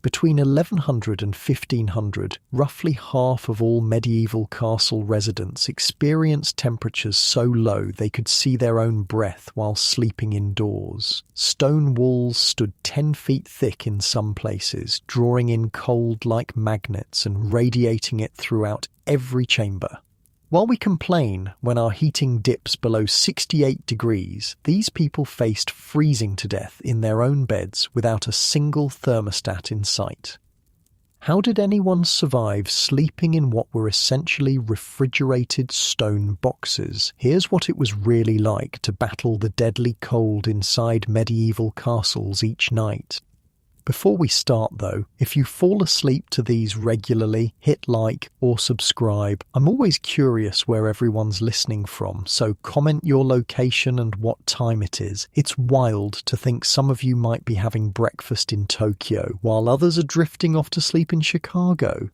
Between 1100 and 1500, roughly half of all medieval castle residents experienced temperatures so low they could see their own breath while sleeping indoors. Stone walls stood 10 feet thick in some places, drawing in cold like magnets and radiating it throughout every chamber. While we complain when our heating dips below 68 degrees, these people faced freezing to death in their own beds without a single thermostat in sight. How did anyone survive sleeping in what were essentially refrigerated stone boxes? Here's what it was really like to battle the deadly cold inside medieval castles each night. Before we start though, if you fall asleep to these regularly, hit like or subscribe. I'm always curious where everyone's listening from, so comment your location and what time it is. It's wild to think some of you might be having breakfast in Tokyo while others are drifting off to sleep in Chicago.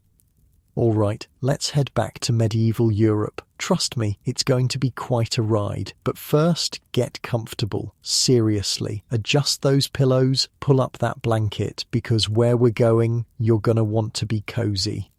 Alright, let's head back to medieval Europe. Trust me, it's going to be quite a ride. But first, get comfortable. Seriously, adjust those pillows, pull up that blanket, because where we're going, you're gonna want to be cozy.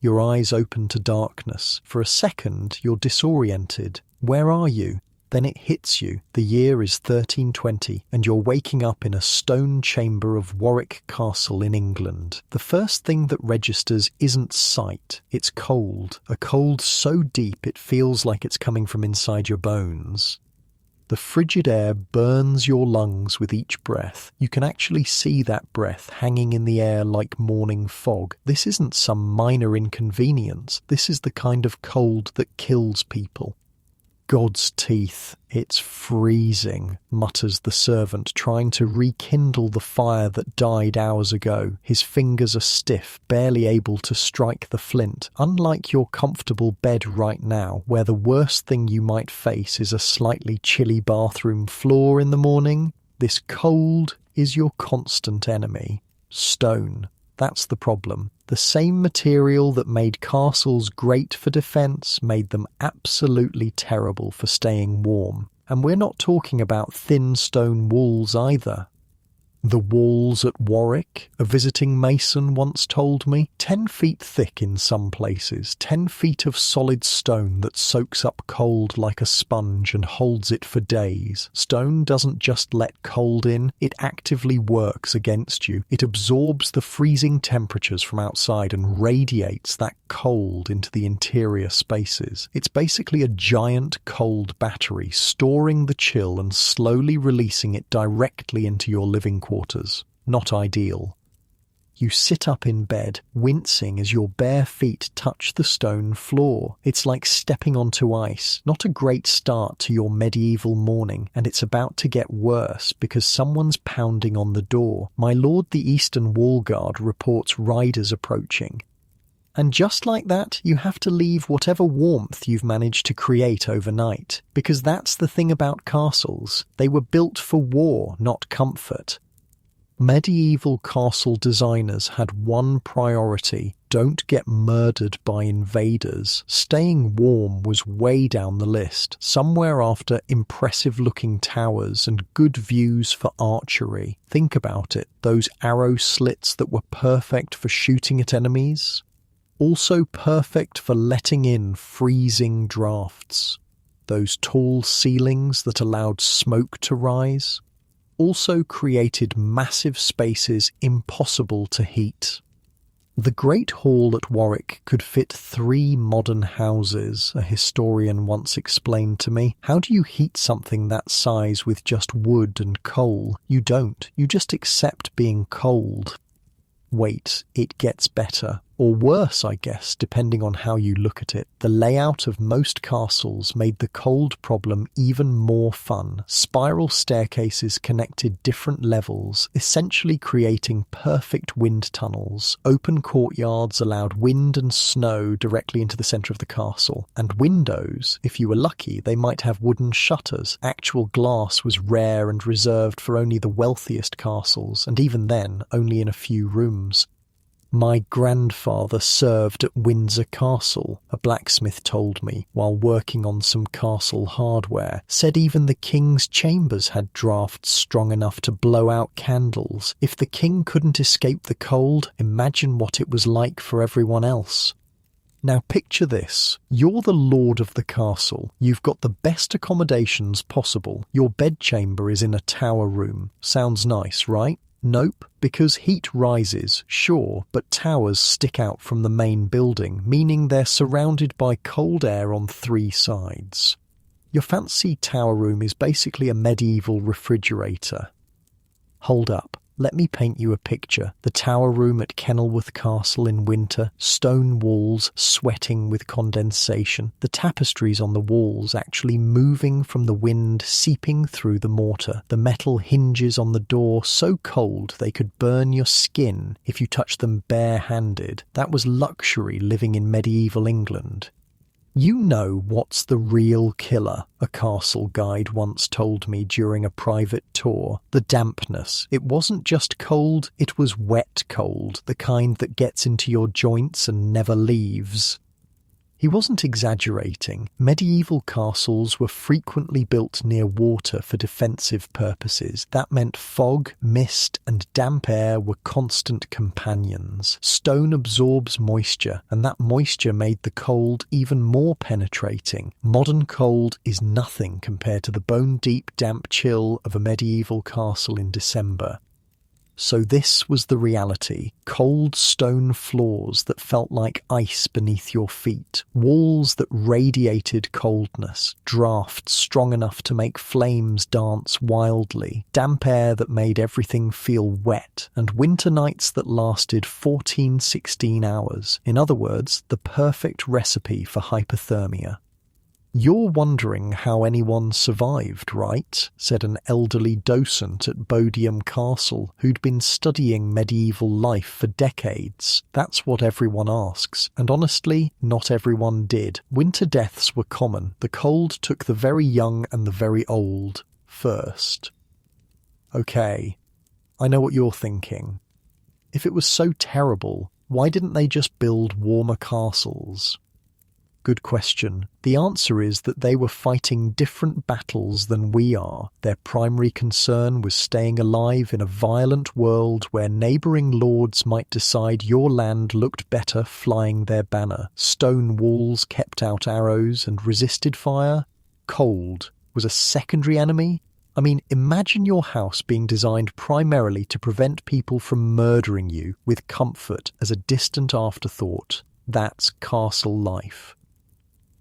Your eyes open to darkness. For a second, you're disoriented. Where are you? Then it hits you. The year is 1320, and you're waking up in a stone chamber of Warwick Castle in England. The first thing that registers isn't sight, it's cold. A cold so deep it feels like it's coming from inside your bones. The frigid air burns your lungs with each breath. You can actually see that breath hanging in the air like morning fog. This isn't some minor inconvenience. This is the kind of cold that kills people. God's teeth, it's freezing, mutters the servant, trying to rekindle the fire that died hours ago. His fingers are stiff, barely able to strike the flint. Unlike your comfortable bed right now, where the worst thing you might face is a slightly chilly bathroom floor in the morning, this cold is your constant enemy. Stone. That's the problem. The same material that made castles great for defence made them absolutely terrible for staying warm. And we're not talking about thin stone walls either. The walls at Warwick, a visiting mason once told me, 10 feet thick in some places, 10 feet of solid stone that soaks up cold like a sponge and holds it for days. Stone doesn't just let cold in, it actively works against you. It absorbs the freezing temperatures from outside and radiates that cold into the interior spaces. It's basically a giant cold battery, storing the chill and slowly releasing it directly into your living quarters. Not ideal. You sit up in bed, wincing as your bare feet touch the stone floor. It's like stepping onto ice. Not a great start to your medieval morning, and it's about to get worse because someone's pounding on the door. My lord the Eastern Wall Guard reports riders approaching. And just like that, you have to leave whatever warmth you've managed to create overnight. Because that's the thing about castles. They were built for war, not comfort. Medieval castle designers had one priority: don't get murdered by invaders. Staying warm was way down the list, somewhere after impressive-looking towers and good views for archery. Think about it, those arrow slits that were perfect for shooting at enemies. Also perfect for letting in freezing drafts. Those tall ceilings that allowed smoke to rise. Also created massive spaces impossible to heat. The Great Hall at Warwick could fit 3 modern houses, a historian once explained to me. How do you heat something that size with just wood and coal? You don't. You just accept being cold. Wait, it gets better. Or worse, I guess, depending on how you look at it. The layout of most castles made the cold problem even more fun. Spiral staircases connected different levels, essentially creating perfect wind tunnels. Open courtyards allowed wind and snow directly into the centre of the castle. And windows, if you were lucky, they might have wooden shutters. Actual glass was rare and reserved for only the wealthiest castles, and even then, only in a few rooms. My grandfather served at Windsor Castle, a blacksmith told me, while working on some castle hardware. Said even the king's chambers had drafts strong enough to blow out candles. If the king couldn't escape the cold, imagine what it was like for everyone else. Now picture this. You're the lord of the castle. You've got the best accommodations possible. Your bedchamber is in a tower room. Sounds nice, right? Nope, because heat rises, sure, but towers stick out from the main building, meaning they're surrounded by cold air on 3 sides. Your fancy tower room is basically a medieval refrigerator. Hold up. Let me paint you a picture. The tower room at Kenilworth Castle in winter, stone walls sweating with condensation, the tapestries on the walls actually moving from the wind seeping through the mortar, the metal hinges on the door so cold they could burn your skin if you touched them bare-handed. That was luxury living in medieval England. You know what's the real killer, a castle guide once told me during a private tour. The dampness. It wasn't just cold, it was wet cold, the kind that gets into your joints and never leaves. He wasn't exaggerating. Medieval castles were frequently built near water for defensive purposes. That meant fog, mist, and damp air were constant companions. Stone absorbs moisture, and that moisture made the cold even more penetrating. Modern cold is nothing compared to the bone-deep damp chill of a medieval castle in December. So this was the reality. Cold stone floors that felt like ice beneath your feet. Walls that radiated coldness. Drafts strong enough to make flames dance wildly. Damp air that made everything feel wet. And winter nights that lasted 14-16 hours. In other words, the perfect recipe for hypothermia. "You're wondering how anyone survived, right?" said an elderly docent at Bodiam Castle who'd been studying medieval life for decades. That's what everyone asks, and honestly, not everyone did. Winter deaths were common. The cold took the very young and the very old first. Okay, I know what you're thinking. If it was so terrible, why didn't they just build warmer castles? Good question. The answer is that they were fighting different battles than we are. Their primary concern was staying alive in a violent world where neighbouring lords might decide your land looked better flying their banner. Stone walls kept out arrows and resisted fire. Cold was a secondary enemy. I mean, imagine your house being designed primarily to prevent people from murdering you, with comfort as a distant afterthought. That's castle life.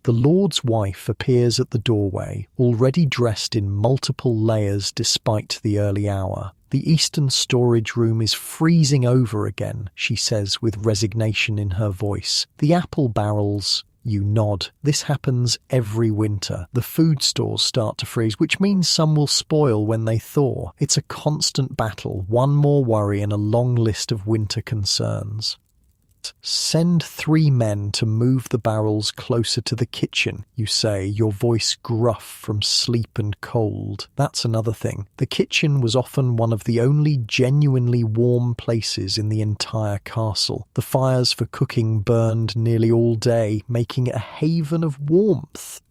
The lord's wife appears at the doorway, already dressed in multiple layers despite the early hour. "The eastern storage room is freezing over again," she says with resignation in her voice. "The apple barrels..." You nod. This happens every winter. The food stores start to freeze, which means some will spoil when they thaw. It's a constant battle, one more worry in a long list of winter concerns. "Send 3 men to move the barrels closer to the kitchen," you say, your voice gruff from sleep and cold. That's another thing. The kitchen was often one of the only genuinely warm places in the entire castle. The fires for cooking burned nearly all day, making it a haven of warmth.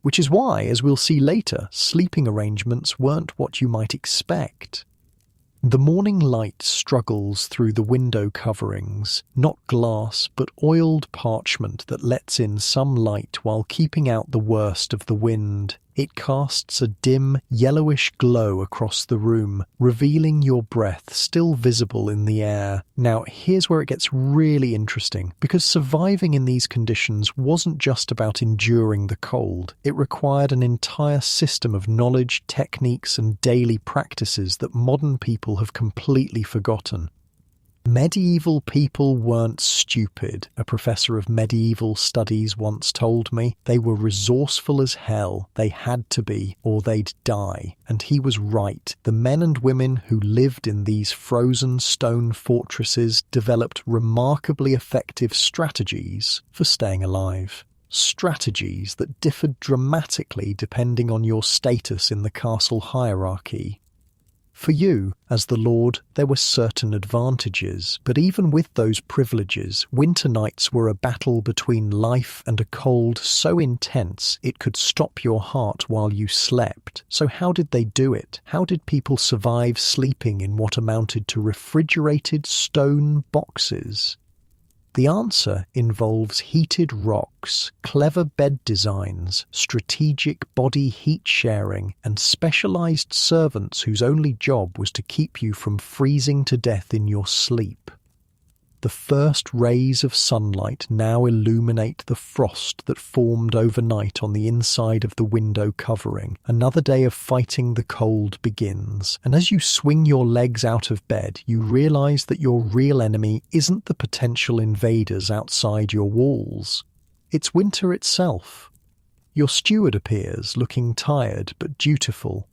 Which is why, as we'll see later, sleeping arrangements weren't what you might expect. The morning light struggles through the window coverings, not glass but oiled parchment that lets in some light while keeping out the worst of the wind. It casts a dim, yellowish glow across the room, revealing your breath still visible in the air. Now, here's where it gets really interesting, because surviving in these conditions wasn't just about enduring the cold. It required an entire system of knowledge, techniques, and daily practices that modern people have completely forgotten. Medieval people weren't stupid, a professor of medieval studies once told me. They were resourceful as hell. They had to be, or they'd die. And he was right. The men and women who lived in these frozen stone fortresses developed remarkably effective strategies for staying alive. Strategies that differed dramatically depending on your status in the castle hierarchy. For you, as the lord, there were certain advantages, but even with those privileges, winter nights were a battle between life and a cold so intense it could stop your heart while you slept. So how did they do it? How did people survive sleeping in what amounted to refrigerated stone boxes? The answer involves heated rocks, clever bed designs, strategic body heat sharing, and specialized servants whose only job was to keep you from freezing to death in your sleep. The first rays of sunlight now illuminate the frost that formed overnight on the inside of the window covering. Another day of fighting the cold begins, and as you swing your legs out of bed, you realize that your real enemy isn't the potential invaders outside your walls. It's winter itself. Your steward appears, looking tired but dutiful.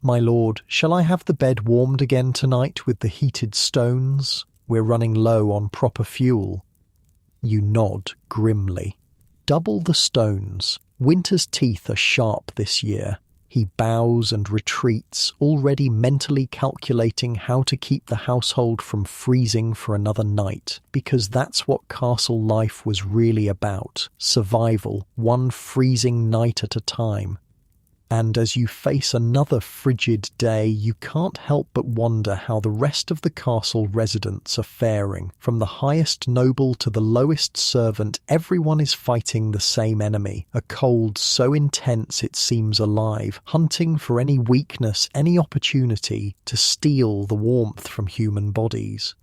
"My lord, shall I have the bed warmed again tonight with the heated stones? We're running low on proper fuel." You nod grimly. Double the stones. Winter's teeth are sharp this year. He bows and retreats, already mentally calculating how to keep the household from freezing for another night, because that's what castle life was really about. Survival, one freezing night at a time. And as you face another frigid day, you can't help but wonder how the rest of the castle residents are faring. From the highest noble to the lowest servant, everyone is fighting the same enemy, a cold so intense it seems alive, hunting for any weakness, any opportunity to steal the warmth from human bodies.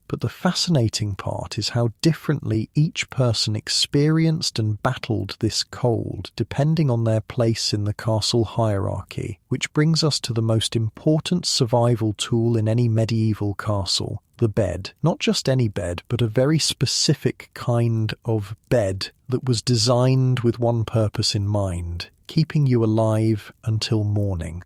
But the fascinating part is how differently each person experienced and battled this cold, depending on their place in the castle hierarchy, which brings us to the most important survival tool in any medieval castle, the bed. Not just any bed, but a very specific kind of bed that was designed with one purpose in mind, keeping you alive until morning.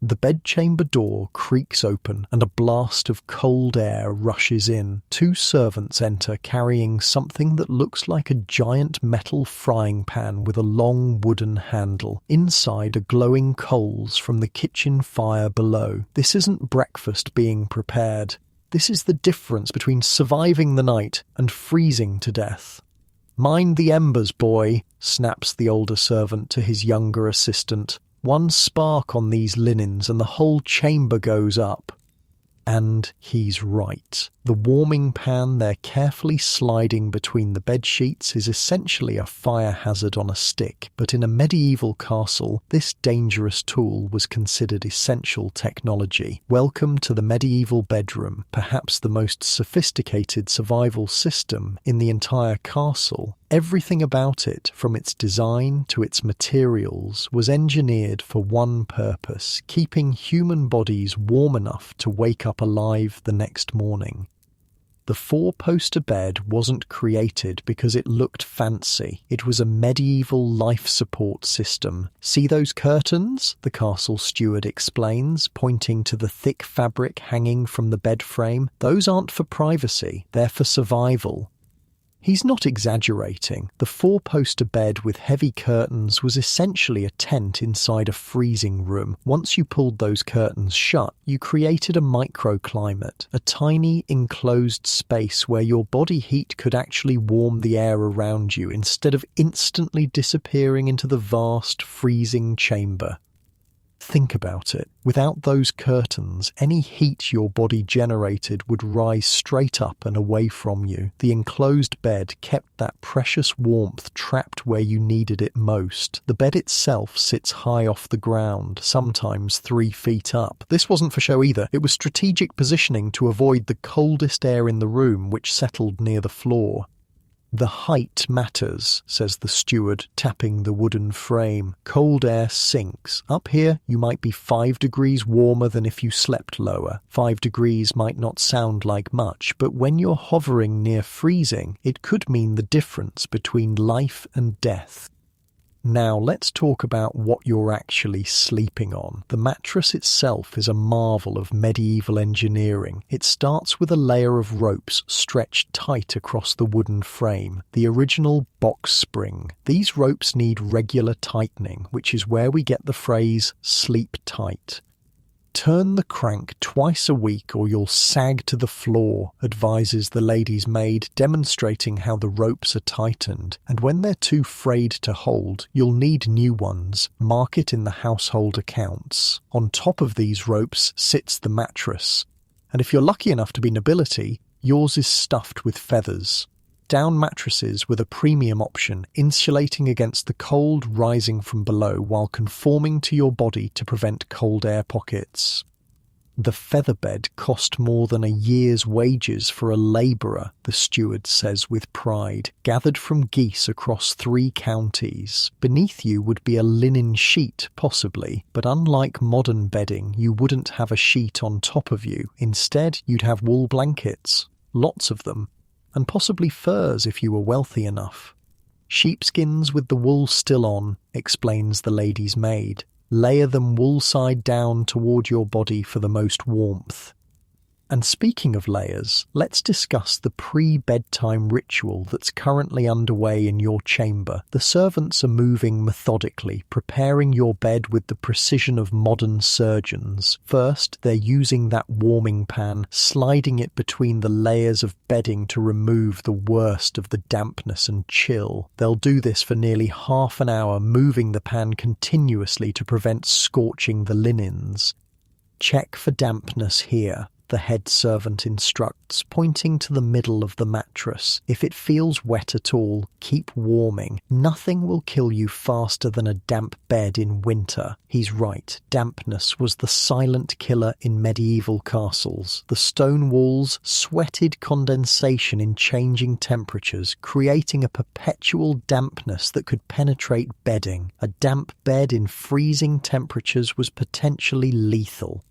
The bedchamber door creaks open and a blast of cold air rushes in. Two servants enter carrying something that looks like a giant metal frying pan with a long wooden handle. Inside are glowing coals from the kitchen fire below. This isn't breakfast being prepared. This is the difference between surviving the night and freezing to death. "Mind the embers, boy," snaps the older servant to his younger assistant. "One spark on these linens and the whole chamber goes up." And he's right. The warming pan they're carefully sliding between the bed sheets is essentially a fire hazard on a stick, but in a medieval castle, this dangerous tool was considered essential technology. Welcome to the medieval bedroom, perhaps the most sophisticated survival system in the entire castle. Everything about it, from its design to its materials, was engineered for one purpose: keeping human bodies warm enough to wake up alive the next morning. The four-poster bed wasn't created because it looked fancy. It was a medieval life support system. "See those curtains?" the castle steward explains, pointing to the thick fabric hanging from the bed frame. "Those aren't for privacy, they're for survival." He's not exaggerating. The four-poster bed with heavy curtains was essentially a tent inside a freezing room. Once you pulled those curtains shut, you created a microclimate, a tiny enclosed space where your body heat could actually warm the air around you instead of instantly disappearing into the vast freezing chamber. Think about it. Without those curtains, any heat your body generated would rise straight up and away from you. The enclosed bed kept that precious warmth trapped where you needed it most. The bed itself sits high off the ground, sometimes 3 feet up. This wasn't for show either. It was strategic positioning to avoid the coldest air in the room, which settled near the floor. "The height matters," says the steward, tapping the wooden frame. "Cold air sinks. Up here, you might be 5 degrees warmer than if you slept lower. 5 degrees might not sound like much, but when you're hovering near freezing, it could mean the difference between life and death." Now let's talk about what you're actually sleeping on. The mattress itself is a marvel of medieval engineering. It starts with a layer of ropes stretched tight across the wooden frame, the original box spring. These ropes need regular tightening, which is where we get the phrase "sleep tight." Turn the crank twice a week or you'll sag to the floor, advises the lady's maid, demonstrating how the ropes are tightened, and when they're too frayed to hold, you'll need new ones. Mark it in the household accounts. On top of these ropes sits the mattress, and if you're lucky enough to be nobility, yours is stuffed with feathers. Down mattresses with a premium option, insulating against the cold rising from below while conforming to your body to prevent cold air pockets. The feather bed cost more than a year's wages for a labourer, the steward says with pride, gathered from geese across 3 counties. Beneath you would be a linen sheet, possibly, but unlike modern bedding, you wouldn't have a sheet on top of you. Instead, you'd have wool blankets, lots of them, and possibly furs if you were wealthy enough. Sheepskins with the wool still on, explains the lady's maid. Layer them wool side down toward your body for the most warmth. And speaking of layers, let's discuss the pre-bedtime ritual that's currently underway in your chamber. The servants are moving methodically, preparing your bed with the precision of modern surgeons. First, they're using that warming pan, sliding it between the layers of bedding to remove the worst of the dampness and chill. They'll do this for nearly half an hour, moving the pan continuously to prevent scorching the linens. Check for dampness here, the head servant instructs, pointing to the middle of the mattress. If it feels wet at all, keep warming. Nothing will kill you faster than a damp bed in winter. He's right, dampness was the silent killer in medieval castles. The stone walls sweated condensation in changing temperatures, creating a perpetual dampness that could penetrate bedding. A damp bed in freezing temperatures was potentially lethal.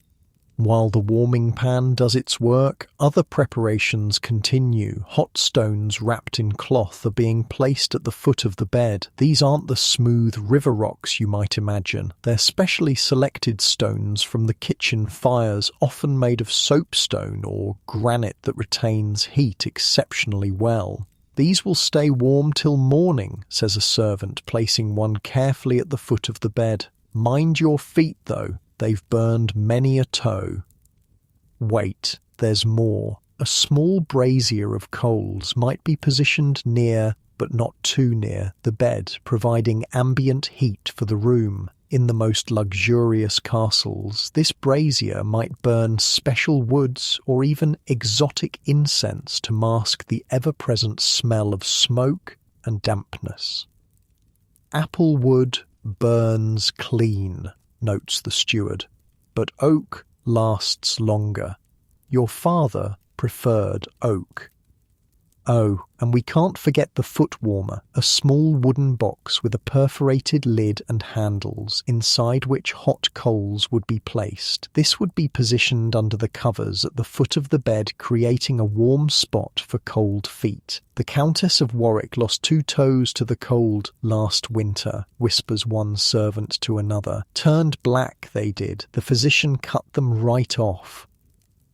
While the warming pan does its work, other preparations continue. Hot stones wrapped in cloth are being placed at the foot of the bed. These aren't the smooth river rocks you might imagine. They're specially selected stones from the kitchen fires, often made of soapstone or granite that retains heat exceptionally well. These will stay warm till morning, says a servant, placing one carefully at the foot of the bed. Mind your feet, though. They've burned many a toe. Wait, there's more. A small brazier of coals might be positioned near, but not too near, the bed, providing ambient heat for the room. In the most luxurious castles, this brazier might burn special woods or even exotic incense to mask the ever-present smell of smoke and dampness. Apple wood burns clean, notes the steward, but oak lasts longer. Your father preferred oak. Oh, and we can't forget the foot warmer, a small wooden box with a perforated lid and handles, inside which hot coals would be placed. This would be positioned under the covers at the foot of the bed, creating a warm spot for cold feet. The Countess of Warwick lost 2 toes to the cold last winter, whispers one servant to another. Turned black, they did. The physician cut them right off.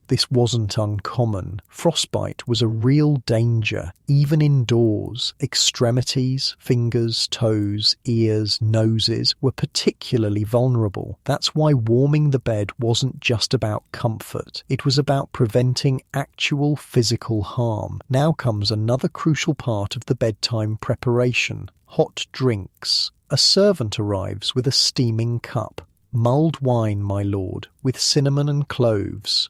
This wasn't uncommon. Frostbite was a real danger, even indoors. Extremities, fingers, toes, ears, noses were particularly vulnerable. That's why warming the bed wasn't just about comfort. It was about preventing actual physical harm. Now comes another crucial part of the bedtime preparation: hot drinks. A servant arrives with a steaming cup. Mulled wine, my lord, with cinnamon and cloves.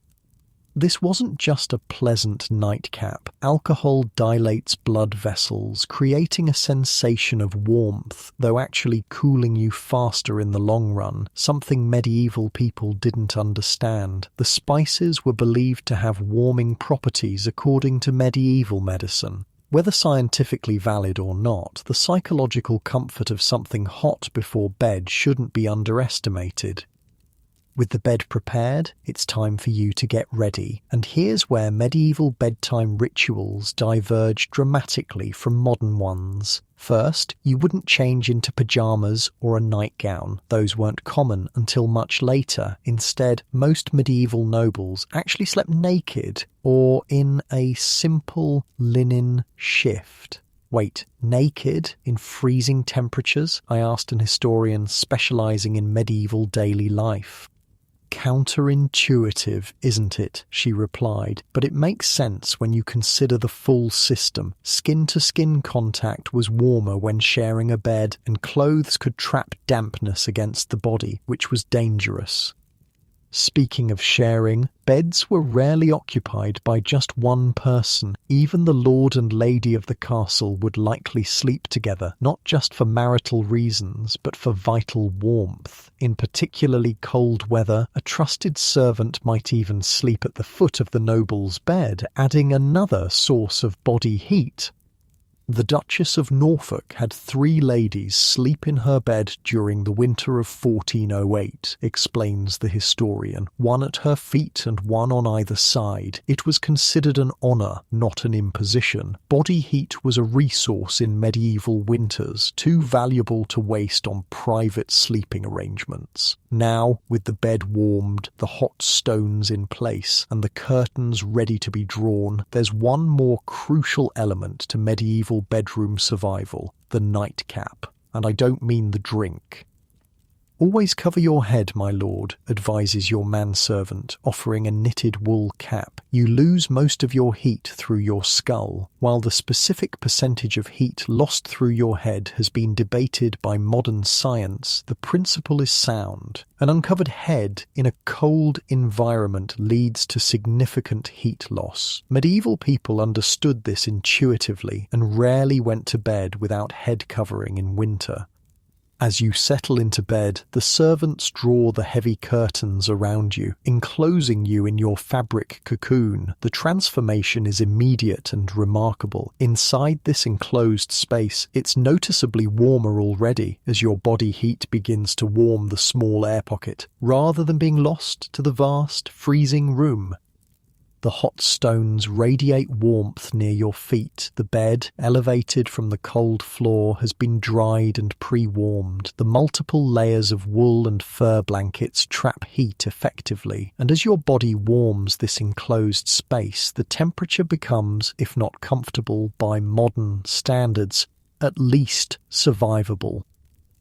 This wasn't just a pleasant nightcap. Alcohol dilates blood vessels, creating a sensation of warmth, though actually cooling you faster in the long run, something medieval people didn't understand. The spices were believed to have warming properties according to medieval medicine. Whether scientifically valid or not, the psychological comfort of something hot before bed shouldn't be underestimated. With the bed prepared, it's time for you to get ready. And here's where medieval bedtime rituals diverge dramatically from modern ones. First, you wouldn't change into pyjamas or a nightgown. Those weren't common until much later. Instead, most medieval nobles actually slept naked or in a simple linen shift. Wait, naked in freezing temperatures? I asked an historian specializing in medieval daily life. Counterintuitive, isn't it? She replied, but it makes sense when you consider the full system. Skin-to-skin contact was warmer when sharing a bed, and clothes could trap dampness against the body, which was dangerous. Speaking of sharing, beds were rarely occupied by just one person. Even the lord and lady of the castle would likely sleep together, not just for marital reasons, but for vital warmth. In particularly cold weather, a trusted servant might even sleep at the foot of the noble's bed, adding another source of body heat. The Duchess of Norfolk had 3 ladies sleep in her bed during the winter of 1408, explains the historian, one at her feet and one on either side. It was considered an honour, not an imposition. Body heat was a resource in medieval winters, too valuable to waste on private sleeping arrangements. Now, with the bed warmed, the hot stones in place, and the curtains ready to be drawn, there's one more crucial element to medieval bedroom survival: the nightcap. And I don't mean the drink. Always cover your head, my lord, advises your manservant, offering a knitted wool cap. You lose most of your heat through your skull. While the specific percentage of heat lost through your head has been debated by modern science, the principle is sound. An uncovered head in a cold environment leads to significant heat loss. Medieval people understood this intuitively and rarely went to bed without head covering in winter. As you settle into bed, the servants draw the heavy curtains around you, enclosing you in your fabric cocoon. The transformation is immediate and remarkable. Inside this enclosed space, it's noticeably warmer already as your body heat begins to warm the small air pocket, rather than being lost to the vast, freezing room. The hot stones radiate warmth near your feet. The bed, elevated from the cold floor, has been dried and pre-warmed. The multiple layers of wool and fur blankets trap heat effectively, and as your body warms this enclosed space, the temperature becomes, if not comfortable by modern standards, at least survivable.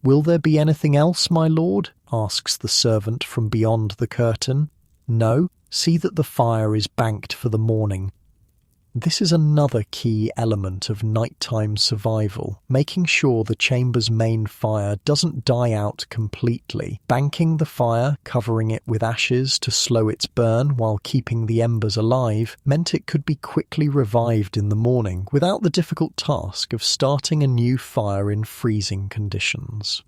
"Will there be anything else, my lord?" asks the servant from beyond the curtain. "No. See that the fire is banked for the morning." This is another key element of nighttime survival, making sure the chamber's main fire doesn't die out completely. Banking the fire, covering it with ashes to slow its burn while keeping the embers alive, meant it could be quickly revived in the morning without the difficult task of starting a new fire in freezing conditions.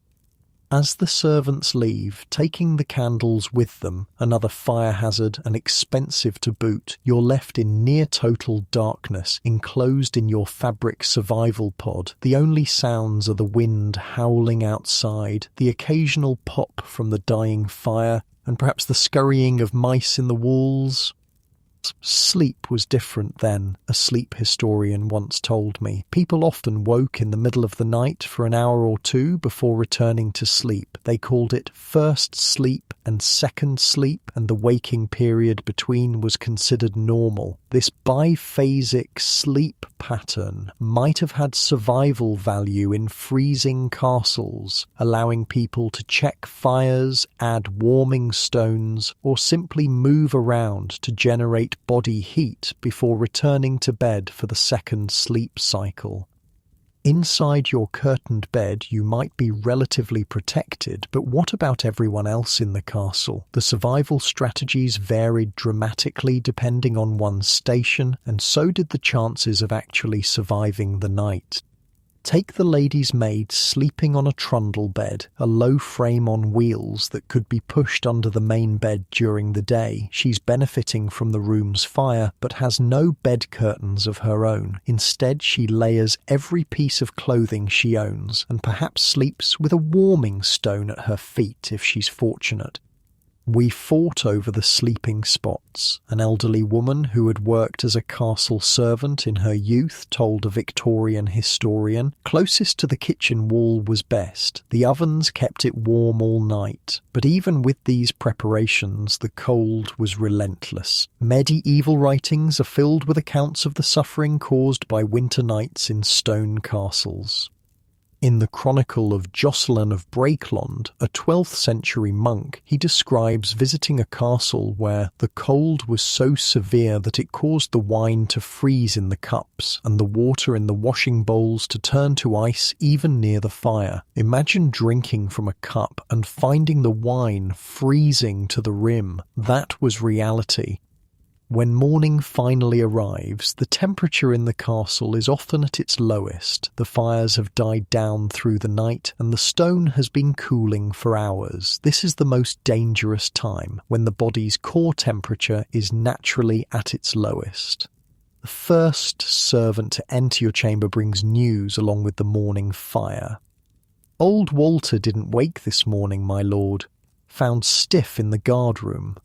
As the servants leave, taking the candles with them, another fire hazard and expensive to boot, you're left in near-total darkness, enclosed in your fabric survival pod. The only sounds are the wind howling outside, the occasional pop from the dying fire, and perhaps the scurrying of mice in the walls. Sleep was different then, a sleep historian once told me. People often woke in the middle of the night for an hour or two before returning to sleep. They called it first sleep and second sleep, and the waking period between was considered normal. This biphasic sleep pattern might have had survival value in freezing castles, allowing people to check fires, add warming stones, or simply move around to generate body heat before returning to bed for the second sleep cycle. Inside your curtained bed you might be relatively protected, but what about everyone else in the castle? The survival strategies varied dramatically depending on one's station, and so did the chances of actually surviving the night. Take the lady's maid sleeping on a trundle bed, a low frame on wheels that could be pushed under the main bed during the day. She's benefiting from the room's fire, but has no bed curtains of her own. Instead, she layers every piece of clothing she owns, and perhaps sleeps with a warming stone at her feet if she's fortunate. We fought over the sleeping spots. An elderly woman who had worked as a castle servant in her youth told a Victorian historian, "Closest to the kitchen wall was best. The ovens kept it warm all night." But even with these preparations, the cold was relentless. Medieval writings are filled with accounts of the suffering caused by winter nights in stone castles. In the Chronicle of Jocelyn of Brakeland, a 12th century monk, he describes visiting a castle where the cold was so severe that it caused the wine to freeze in the cups and the water in the washing bowls to turn to ice even near the fire. Imagine drinking from a cup and finding the wine freezing to the rim. That was reality. When morning finally arrives, the temperature in the castle is often at its lowest. The fires have died down through the night, and the stone has been cooling for hours. This is the most dangerous time, when the body's core temperature is naturally at its lowest. The first servant to enter your chamber brings news along with the morning fire. Old Walter didn't wake this morning, my lord. Found stiff in the guardroom.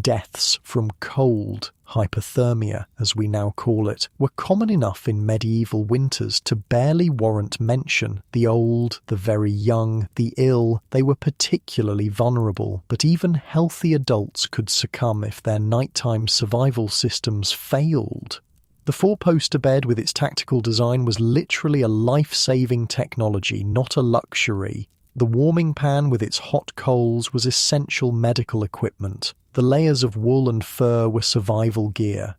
Deaths from cold, hypothermia as we now call it, were common enough in medieval winters to barely warrant mention. The old, the very young, the ill, they were particularly vulnerable, but even healthy adults could succumb if their nighttime survival systems failed. The four-poster bed with its tactical design was literally a life-saving technology, not a luxury. The warming pan with its hot coals was essential medical equipment. The layers of wool and fur were survival gear.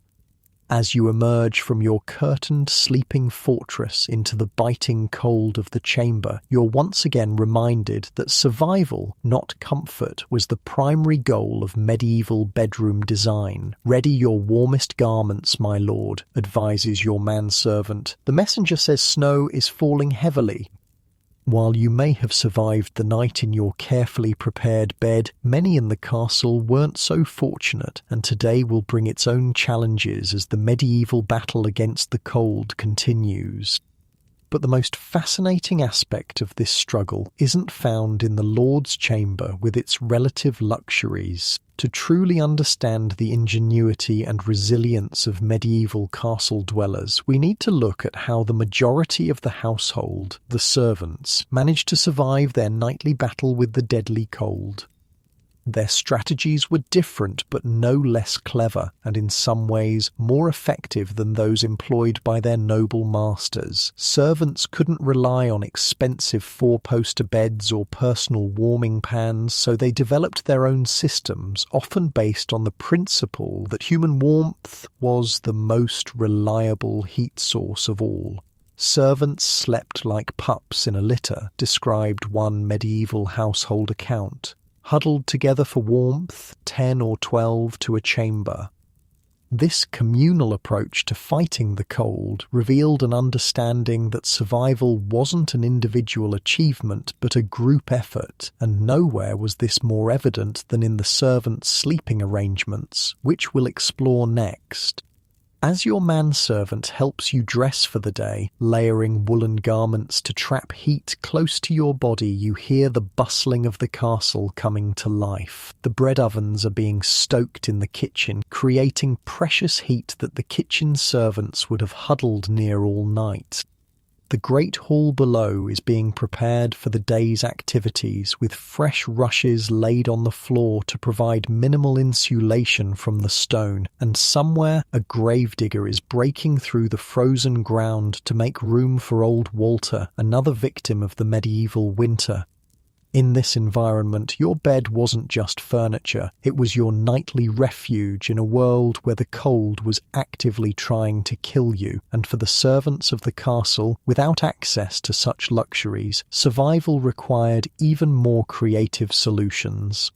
As you emerge from your curtained sleeping fortress into the biting cold of the chamber, you're once again reminded that survival, not comfort, was the primary goal of medieval bedroom design. "Ready your warmest garments, my lord," advises your manservant. The messenger says snow is falling heavily. While you may have survived the night in your carefully prepared bed, many in the castle weren't so fortunate, and today will bring its own challenges as the medieval battle against the cold continues. But the most fascinating aspect of this struggle isn't found in the Lord's chamber with its relative luxuries. To truly understand the ingenuity and resilience of medieval castle dwellers, we need to look at how the majority of the household, the servants, managed to survive their nightly battle with the deadly cold. Their strategies were different but no less clever, and in some ways more effective than those employed by their noble masters. Servants couldn't rely on expensive four-poster beds or personal warming pans, so they developed their own systems, often based on the principle that human warmth was the most reliable heat source of all. Servants slept like pups in a litter, described one medieval household account. Huddled together for warmth, 10 or 12 to a chamber. This communal approach to fighting the cold revealed an understanding that survival wasn't an individual achievement but a group effort, and nowhere was this more evident than in the servants' sleeping arrangements, which we'll explore next. As your manservant helps you dress for the day, layering woolen garments to trap heat close to your body, you hear the bustling of the castle coming to life. The bread ovens are being stoked in the kitchen, creating precious heat that the kitchen servants would have huddled near all night. The great hall below is being prepared for the day's activities, with fresh rushes laid on the floor to provide minimal insulation from the stone, and somewhere a gravedigger is breaking through the frozen ground to make room for old Walter, another victim of the medieval winter. In this environment, your bed wasn't just furniture, it was your nightly refuge in a world where the cold was actively trying to kill you, and for the servants of the castle, without access to such luxuries, survival required even more creative solutions.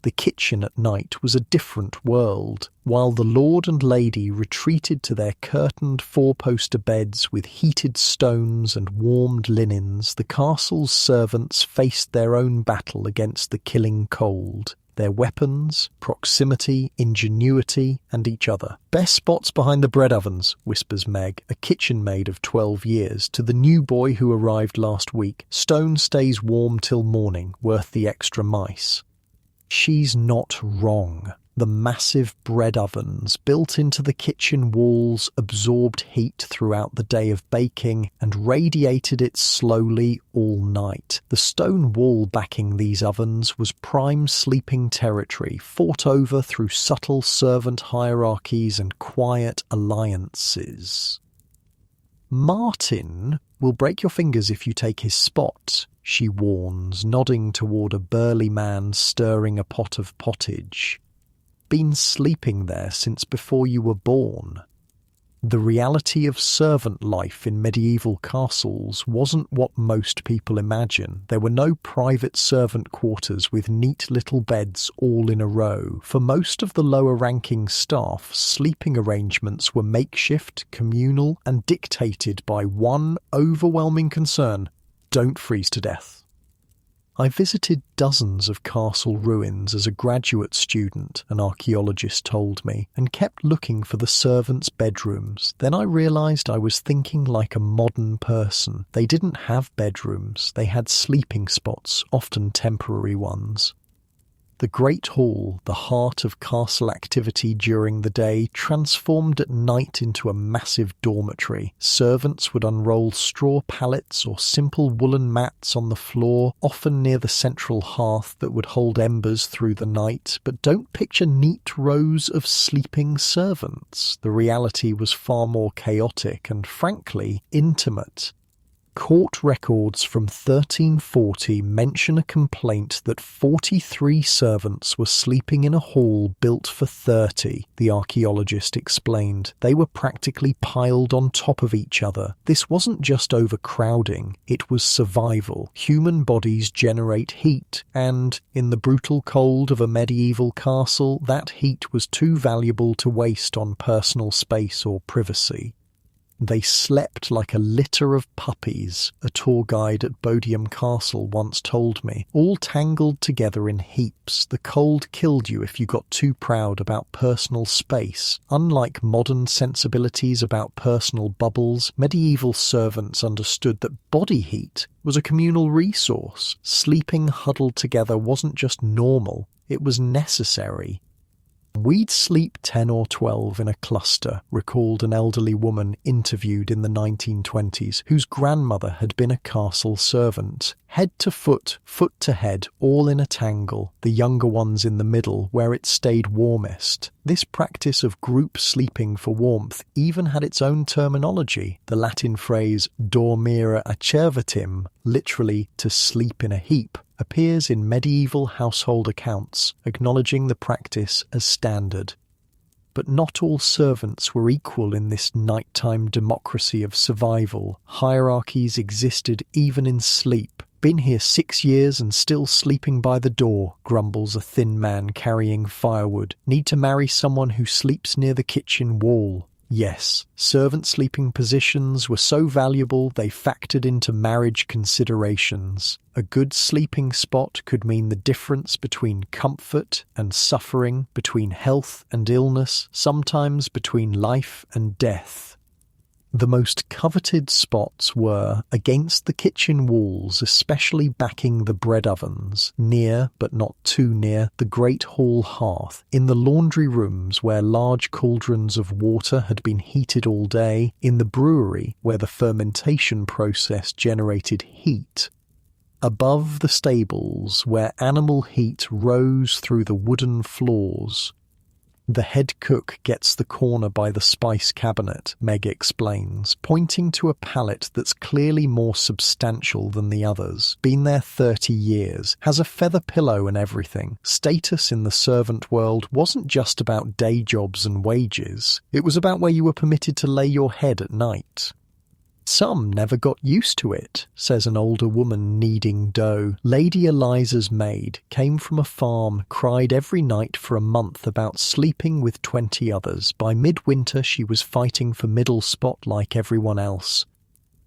The kitchen at night was a different world. While the lord and lady retreated to their curtained four-poster beds with heated stones and warmed linens, the castle's servants faced their own battle against the killing cold. Their weapons, proximity, ingenuity, and each other. "Best spots behind the bread ovens," whispers Meg, a kitchen maid of 12 years, to the new boy who arrived last week. "Stone stays warm till morning, worth the extra mice." She's not wrong. The massive bread ovens built into the kitchen walls absorbed heat throughout the day of baking and radiated it slowly all night. The stone wall backing these ovens was prime sleeping territory, fought over through subtle servant hierarchies and quiet alliances. "Martin will break your fingers if you take his spot," she warns, nodding toward a burly man stirring a pot of pottage. "Been sleeping there since before you were born." The reality of servant life in medieval castles wasn't what most people imagine. There were no private servant quarters with neat little beds all in a row. For most of the lower-ranking staff, sleeping arrangements were makeshift, communal, and dictated by one overwhelming concern: don't freeze to death. I visited dozens of castle ruins as a graduate student, an archaeologist told me, and kept looking for the servants' bedrooms. Then I realised I was thinking like a modern person. They didn't have bedrooms, they had sleeping spots, often temporary ones. The Great Hall, the heart of castle activity during the day, transformed at night into a massive dormitory. Servants would unroll straw pallets or simple woolen mats on the floor, often near the central hearth that would hold embers through the night. But don't picture neat rows of sleeping servants. The reality was far more chaotic and, frankly, intimate. Court records from 1340 mention a complaint that 43 servants were sleeping in a hall built for 30, the archaeologist explained. They were practically piled on top of each other. This wasn't just overcrowding, it was survival. Human bodies generate heat, and, in the brutal cold of a medieval castle, that heat was too valuable to waste on personal space or privacy. They slept like a litter of puppies, a tour guide at Bodiam Castle once told me, all tangled together in heaps. The cold killed you if you got too proud about personal space. Unlike modern sensibilities about personal bubbles, medieval servants understood that body heat was a communal resource. Sleeping huddled together wasn't just normal, it was necessary. "We'd sleep 10 or 12 in a cluster," recalled an elderly woman interviewed in the 1920s, whose grandmother had been a castle servant. Head to foot, foot to head, all in a tangle, the younger ones in the middle, where it stayed warmest. This practice of group sleeping for warmth even had its own terminology. The Latin phrase dormire acervatim, literally to sleep in a heap, appears in medieval household accounts, acknowledging the practice as standard. But not all servants were equal in this nighttime democracy of survival. Hierarchies existed even in sleep. "Been here 6 years and still sleeping by the door," grumbles a thin man carrying firewood. "Need to marry someone who sleeps near the kitchen wall." Yes, servant sleeping positions were so valuable they factored into marriage considerations. A good sleeping spot could mean the difference between comfort and suffering, between health and illness, sometimes between life and death. The most coveted spots were against the kitchen walls, especially backing the bread ovens, near, but not too near, the great hall hearth, in the laundry rooms where large cauldrons of water had been heated all day, in the brewery where the fermentation process generated heat, above the stables where animal heat rose through the wooden floors. "The head cook gets the corner by the spice cabinet," Meg explains, pointing to a pallet that's clearly more substantial than the others. "Been there 30 years, has a feather pillow and everything." Status in the servant world wasn't just about day jobs and wages. It was about where you were permitted to lay your head at night. "Some never got used to it," says an older woman kneading dough. "Lady Eliza's maid came from a farm, cried every night for a month about sleeping with 20 others. By midwinter she was fighting for middle spot like everyone else."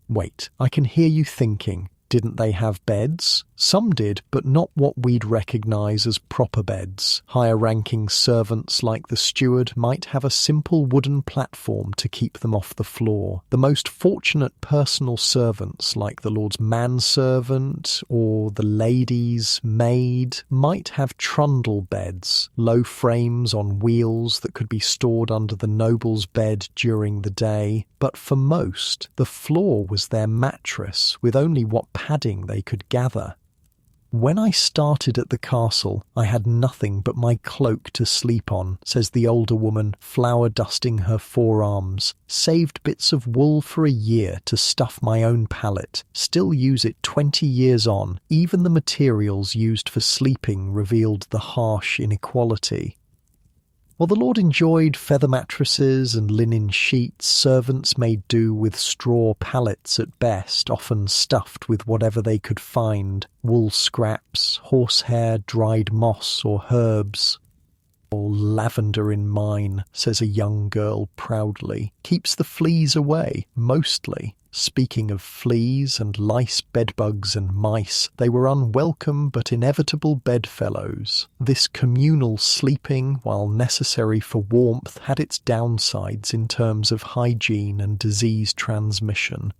Wait, I can hear you thinking, didn't they have beds? Some did, but not what we'd recognise as proper beds. Higher-ranking servants like the steward might have a simple wooden platform to keep them off the floor. The most fortunate personal servants, like the lord's manservant or the lady's maid, might have trundle beds, low frames on wheels that could be stored under the noble's bed during the day. But for most, the floor was their mattress, with only what padding they could gather. "When I started at the castle, I had nothing but my cloak to sleep on," says the older woman, flour dusting her forearms. "Saved bits of wool for a year to stuff my own pallet. Still use it 20 years on. Even the materials used for sleeping revealed the harsh inequality." While the Lord enjoyed feather mattresses and linen sheets, servants made do with straw pallets at best, often stuffed with whatever they could find: wool scraps, horsehair, dried moss or herbs. "Or lavender in mine," says a young girl proudly. "Keeps the fleas away, mostly." Speaking of fleas and lice, bedbugs and mice, they were unwelcome but inevitable bedfellows. This communal sleeping, while necessary for warmth, had its downsides in terms of hygiene and disease transmission.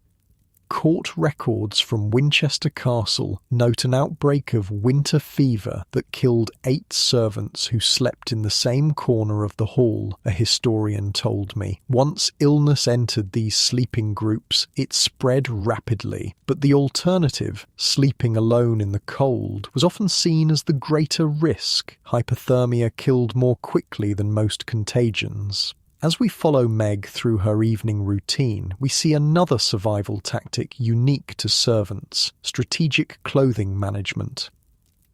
Court records from Winchester Castle note an outbreak of winter fever that killed 8 servants who slept in the same corner of the hall, a historian told me. Once illness entered these sleeping groups, it spread rapidly, but the alternative, sleeping alone in the cold, was often seen as the greater risk. Hypothermia killed more quickly than most contagions. As we follow Meg through her evening routine, we see another survival tactic unique to servants: strategic clothing management.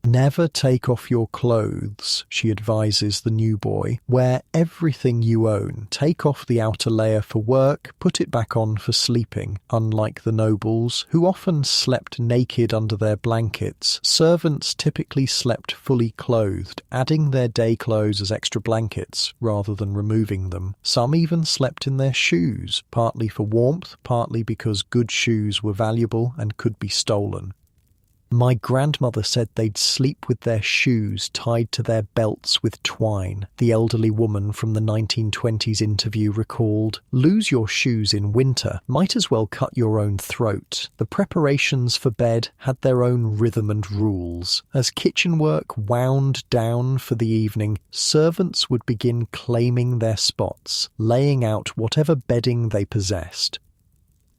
"Never take off your clothes," she advises the new boy. "Wear everything you own. Take off the outer layer for work, put it back on for sleeping." Unlike the nobles, who often slept naked under their blankets, servants typically slept fully clothed, adding their day clothes as extra blankets rather than removing them. Some even slept in their shoes, partly for warmth, partly because good shoes were valuable and could be stolen. "My grandmother said they'd sleep with their shoes tied to their belts with twine," the elderly woman from the 1920s interview recalled. "Lose your shoes in winter, might as well cut your own throat." The preparations for bed had their own rhythm and rules. As kitchen work wound down for the evening, servants would begin claiming their spots, laying out whatever bedding they possessed.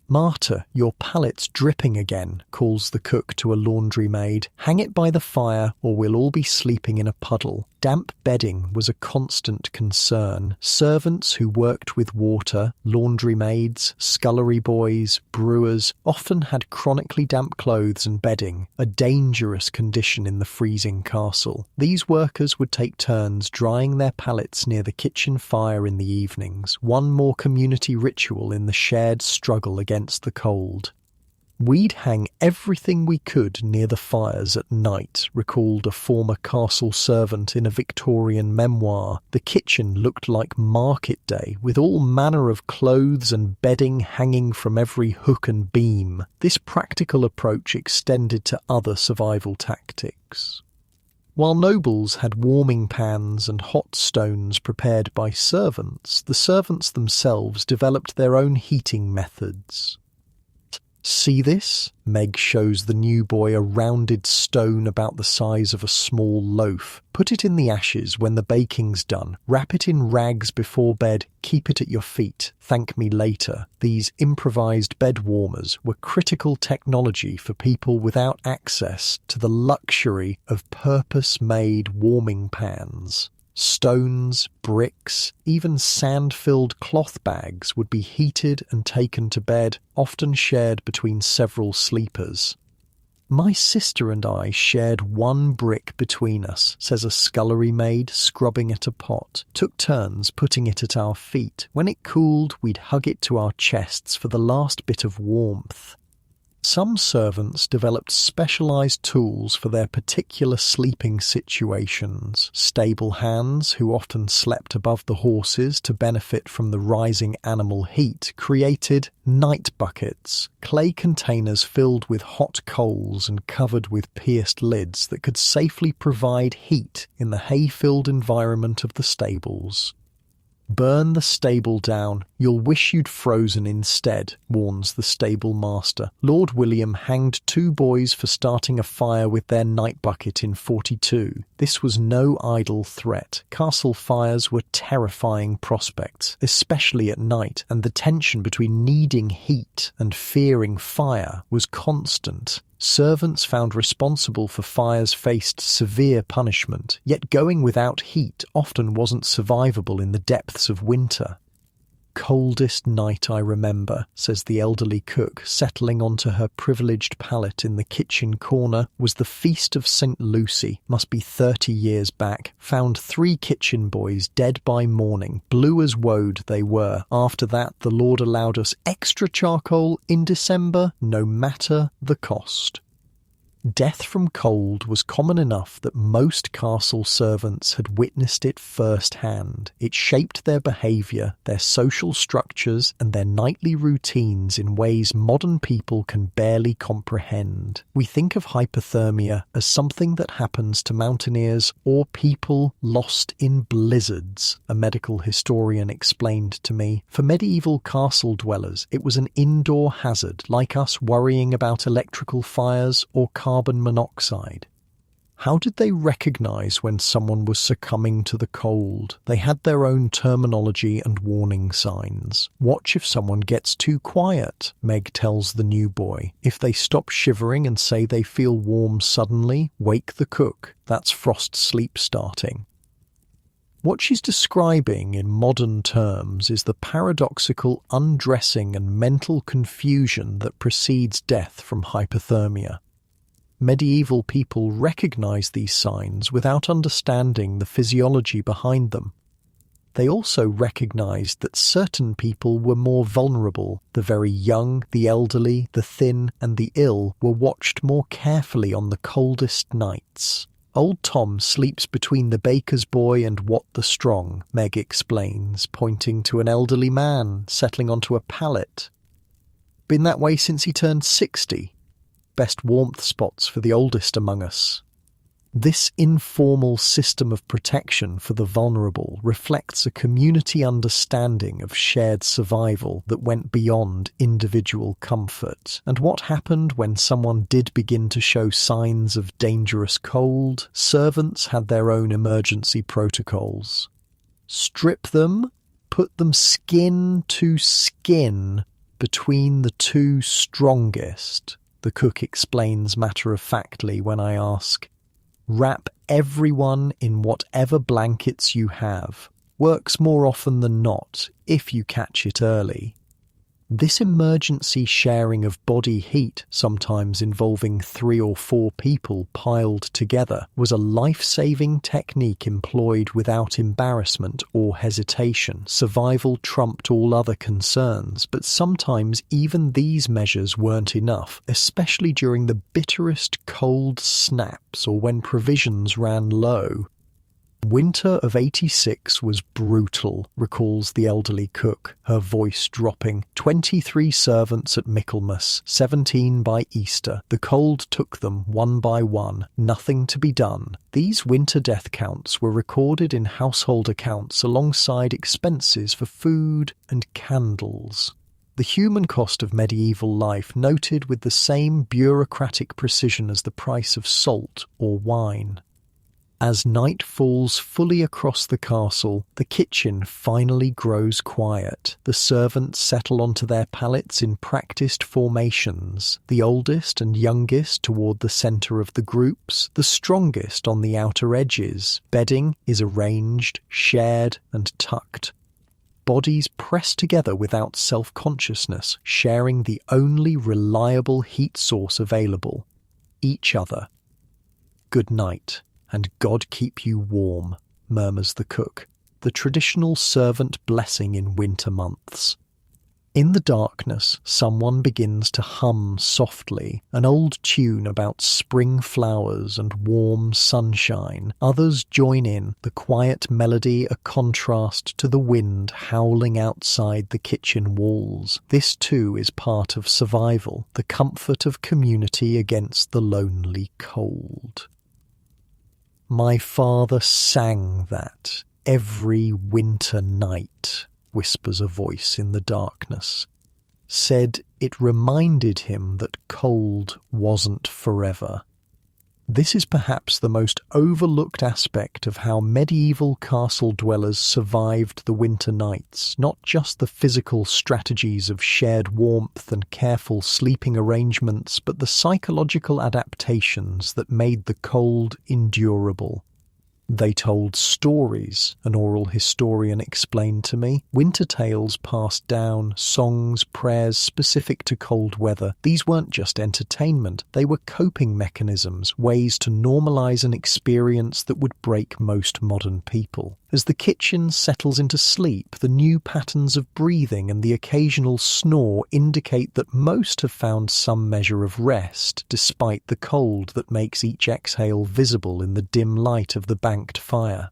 "Marta, your pallet's dripping again," calls the cook to a laundry maid. "Hang it by the fire or we'll all be sleeping in a puddle." Damp bedding was a constant concern. Servants who worked with water, laundry maids, scullery boys, brewers, often had chronically damp clothes and bedding, a dangerous condition in the freezing castle. These workers would take turns drying their pallets near the kitchen fire in the evenings, one more community ritual in the shared struggle against the cold. "We'd hang everything we could near the fires at night," recalled a former castle servant in a Victorian memoir. "The kitchen looked like market day, with all manner of clothes and bedding hanging from every hook and beam." This practical approach extended to other survival tactics. While nobles had warming pans and hot stones prepared by servants, the servants themselves developed their own heating methods. "See this?" Meg shows the new boy a rounded stone about the size of a small loaf. "Put it in the ashes when the baking's done. Wrap it in rags before bed. Keep it at your feet. Thank me later." These improvised bed warmers were critical technology for people without access to the luxury of purpose-made warming pans. Stones, bricks, even sand-filled cloth bags would be heated and taken to bed, often shared between several sleepers. "My sister and I shared one brick between us," says a scullery maid, scrubbing at a pot. "Took turns putting it at our feet. When it cooled, we'd hug it to our chests for the last bit of warmth." Some servants developed specialized tools for their particular sleeping situations. Stable hands, who often slept above the horses to benefit from the rising animal heat, created night buckets, clay containers filled with hot coals and covered with pierced lids that could safely provide heat in the hay-filled environment of the stables. "Burn the stable down. You'll wish you'd frozen instead," warns the stable master. Lord William hanged 2 boys for starting a fire with their night bucket in 42. This was no idle threat. Castle fires were terrifying prospects, especially at night, and the tension between needing heat and fearing fire was constant. Servants found responsible for fires faced severe punishment, yet going without heat often wasn't survivable in the depths of winter. "Coldest night I remember," says the elderly cook, settling onto her privileged pallet in the kitchen corner, "was the Feast of St. Lucy, must be 30 years back. Found 3 kitchen boys dead by morning, blue as woad they were. After that the Lord allowed us extra charcoal in December, no matter the cost." Death from cold was common enough that most castle servants had witnessed it firsthand. It shaped their behaviour, their social structures, and their nightly routines in ways modern people can barely comprehend. We think of hypothermia as something that happens to mountaineers or people lost in blizzards, a medical historian explained to me. For medieval castle dwellers, it was an indoor hazard, like us worrying about electrical fires or carbon monoxide. How did they recognize when someone was succumbing to the cold? They had their own terminology and warning signs. "Watch if someone gets too quiet," Meg tells the new boy. "If they stop shivering and say they feel warm suddenly, wake the cook. That's frost sleep starting." What she's describing in modern terms is the paradoxical undressing and mental confusion that precedes death from hypothermia. Medieval people recognized these signs without understanding the physiology behind them. They also recognized that certain people were more vulnerable. The very young, the elderly, the thin, and the ill were watched more carefully on the coldest nights. "Old Tom sleeps between the baker's boy and Wat the Strong," Meg explains, pointing to an elderly man settling onto a pallet. "Been that way since he turned 60. Best warmth spots for the oldest among us." This informal system of protection for the vulnerable reflects a community understanding of shared survival that went beyond individual comfort. And what happened when someone did begin to show signs of dangerous cold? Servants had their own emergency protocols. Strip them, put them skin to skin between the 2 strongest, the cook explains matter-of-factly when I ask. "Wrap everyone in whatever blankets you have. Works more often than not, if you catch it early." This emergency sharing of body heat, sometimes involving 3 or 4 people piled together, was a life-saving technique employed without embarrassment or hesitation. Survival trumped all other concerns, but sometimes even these measures weren't enough, especially during the bitterest cold snaps or when provisions ran low. "Winter of '86 was brutal," recalls the elderly cook, her voice dropping. 23 servants at Michaelmas, 17 by Easter. The cold took them one by one, nothing to be done. These winter death counts were recorded in household accounts alongside expenses for food and candles. The human cost of medieval life noted with the same bureaucratic precision as the price of salt or wine. As night falls fully across the castle, the kitchen finally grows quiet. The servants settle onto their pallets in practiced formations, the oldest and youngest toward the centre of the groups, the strongest on the outer edges. Bedding is arranged, shared, and tucked. Bodies press together without self-consciousness, sharing the only reliable heat source available, each other. "Good night. And God keep you warm," murmurs the cook, the traditional servant blessing in winter months. In the darkness, someone begins to hum softly, an old tune about spring flowers and warm sunshine. Others join in, the quiet melody a contrast to the wind howling outside the kitchen walls. This too is part of survival, the comfort of community against the lonely cold. "My father sang that every winter night," whispers a voice in the darkness. "Said it reminded him that cold wasn't forever." This is perhaps the most overlooked aspect of how medieval castle dwellers survived the winter nights, not just the physical strategies of shared warmth and careful sleeping arrangements, but the psychological adaptations that made the cold endurable. They told stories, an oral historian explained to me. Winter tales passed down, songs, prayers specific to cold weather. These weren't just entertainment, they were coping mechanisms, ways to normalize an experience that would break most modern people. As the kitchen settles into sleep, the new patterns of breathing and the occasional snore indicate that most have found some measure of rest, despite the cold that makes each exhale visible in the dim light of the banked fire.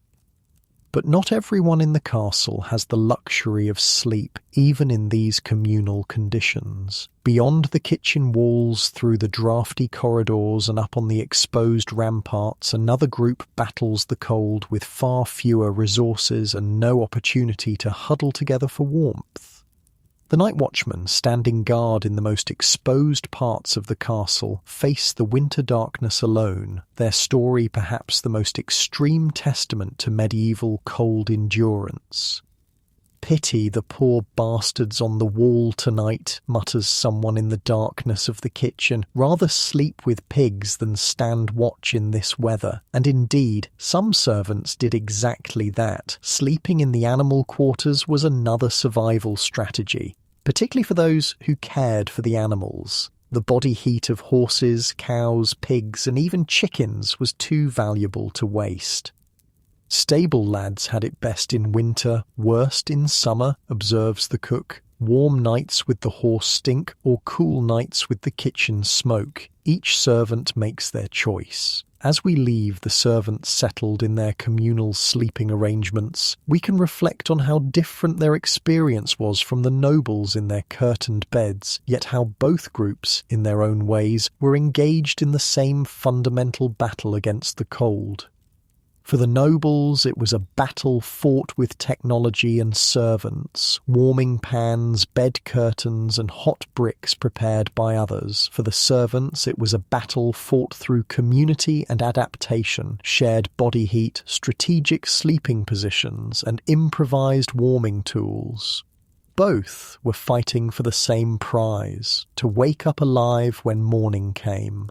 But not everyone in the castle has the luxury of sleep, even in these communal conditions. Beyond the kitchen walls, through the draughty corridors and up on the exposed ramparts, another group battles the cold with far fewer resources and no opportunity to huddle together for warmth. The night watchmen, standing guard in the most exposed parts of the castle, face the winter darkness alone, their story perhaps the most extreme testament to medieval cold endurance. "Pity the poor bastards on the wall tonight," mutters someone in the darkness of the kitchen. "Rather sleep with pigs than stand watch in this weather." And indeed, some servants did exactly that. Sleeping in the animal quarters was another survival strategy, particularly for those who cared for the animals. The body heat of horses, cows, pigs, and even chickens was too valuable to waste. "Stable lads had it best in winter, worst in summer," observes the cook. "Warm nights with the horse stink, or cool nights with the kitchen smoke. Each servant makes their choice." As we leave the servants settled in their communal sleeping arrangements, we can reflect on how different their experience was from the nobles in their curtained beds, yet how both groups, in their own ways, were engaged in the same fundamental battle against the cold. For the nobles, it was a battle fought with technology and servants, warming pans, bed curtains, and hot bricks prepared by others. For the servants, it was a battle fought through community and adaptation, shared body heat, strategic sleeping positions, and improvised warming tools. Both were fighting for the same prize, to wake up alive when morning came.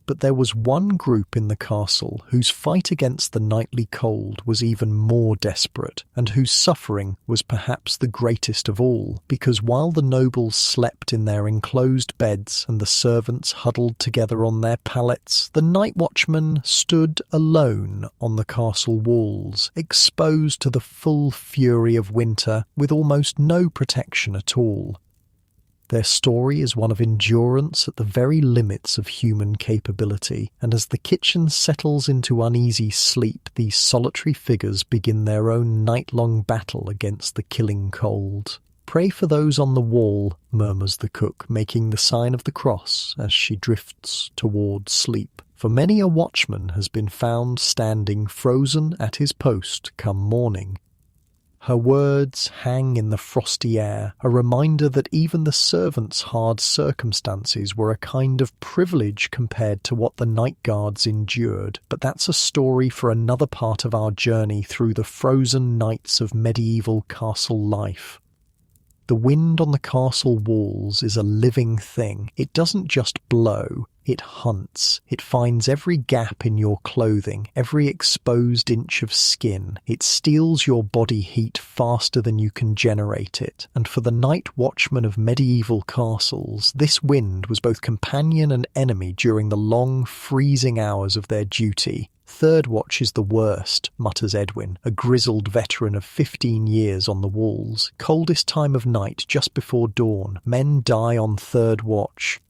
But there was one group in the castle whose fight against the nightly cold was even more desperate, and whose suffering was perhaps the greatest of all, because while the nobles slept in their enclosed beds and the servants huddled together on their pallets, the night watchmen stood alone on the castle walls, exposed to the full fury of winter, with almost no protection at all. Their story is one of endurance at the very limits of human capability, and as the kitchen settles into uneasy sleep, these solitary figures begin their own night-long battle against the killing cold. "Pray for those on the wall," murmurs the cook, making the sign of the cross as she drifts towards sleep. "For many a watchman has been found standing frozen at his post come morning." Her words hang in the frosty air, a reminder that even the servants' hard circumstances were a kind of privilege compared to what the night guards endured. But that's a story for another part of our journey through the frozen nights of medieval castle life. The wind on the castle walls is a living thing. It doesn't just blow, it hunts. It finds every gap in your clothing, every exposed inch of skin. It steals your body heat faster than you can generate it. And for the night watchmen of medieval castles, this wind was both companion and enemy during the long, freezing hours of their duty. "Third watch is the worst," mutters Edwin, a grizzled veteran of 15 years on the walls. "Coldest time of night, just before dawn. Men die on third watch."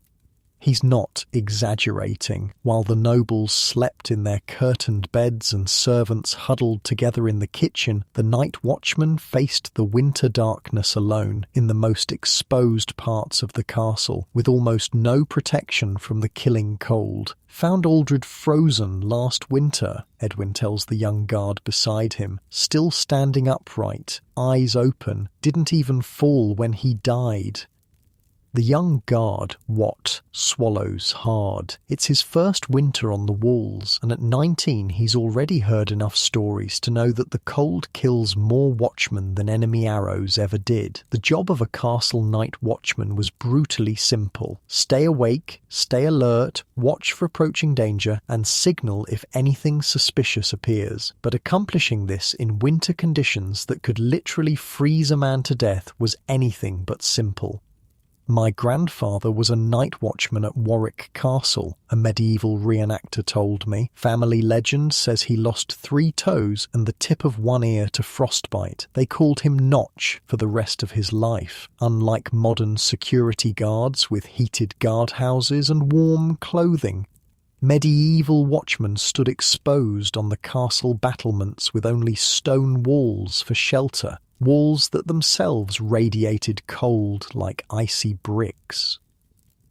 He's not exaggerating. While the nobles slept in their curtained beds and servants huddled together in the kitchen, the night watchmen faced the winter darkness alone in the most exposed parts of the castle, with almost no protection from the killing cold. "Found Aldred frozen last winter," Edwin tells the young guard beside him, "still standing upright, eyes open, didn't even fall when he died." The young guard, Watt, swallows hard. It's his first winter on the walls, and at 19 he's already heard enough stories to know that the cold kills more watchmen than enemy arrows ever did. The job of a castle night watchman was brutally simple. Stay awake, stay alert, watch for approaching danger, and signal if anything suspicious appears. But accomplishing this in winter conditions that could literally freeze a man to death was anything but simple. My grandfather was a night watchman at Warwick Castle, a medieval reenactor told me. Family legend says he lost 3 toes and the tip of one ear to frostbite. They called him Notch for the rest of his life. Unlike modern security guards with heated guardhouses and warm clothing, medieval watchmen stood exposed on the castle battlements with only stone walls for shelter. Walls that themselves radiated cold like icy bricks.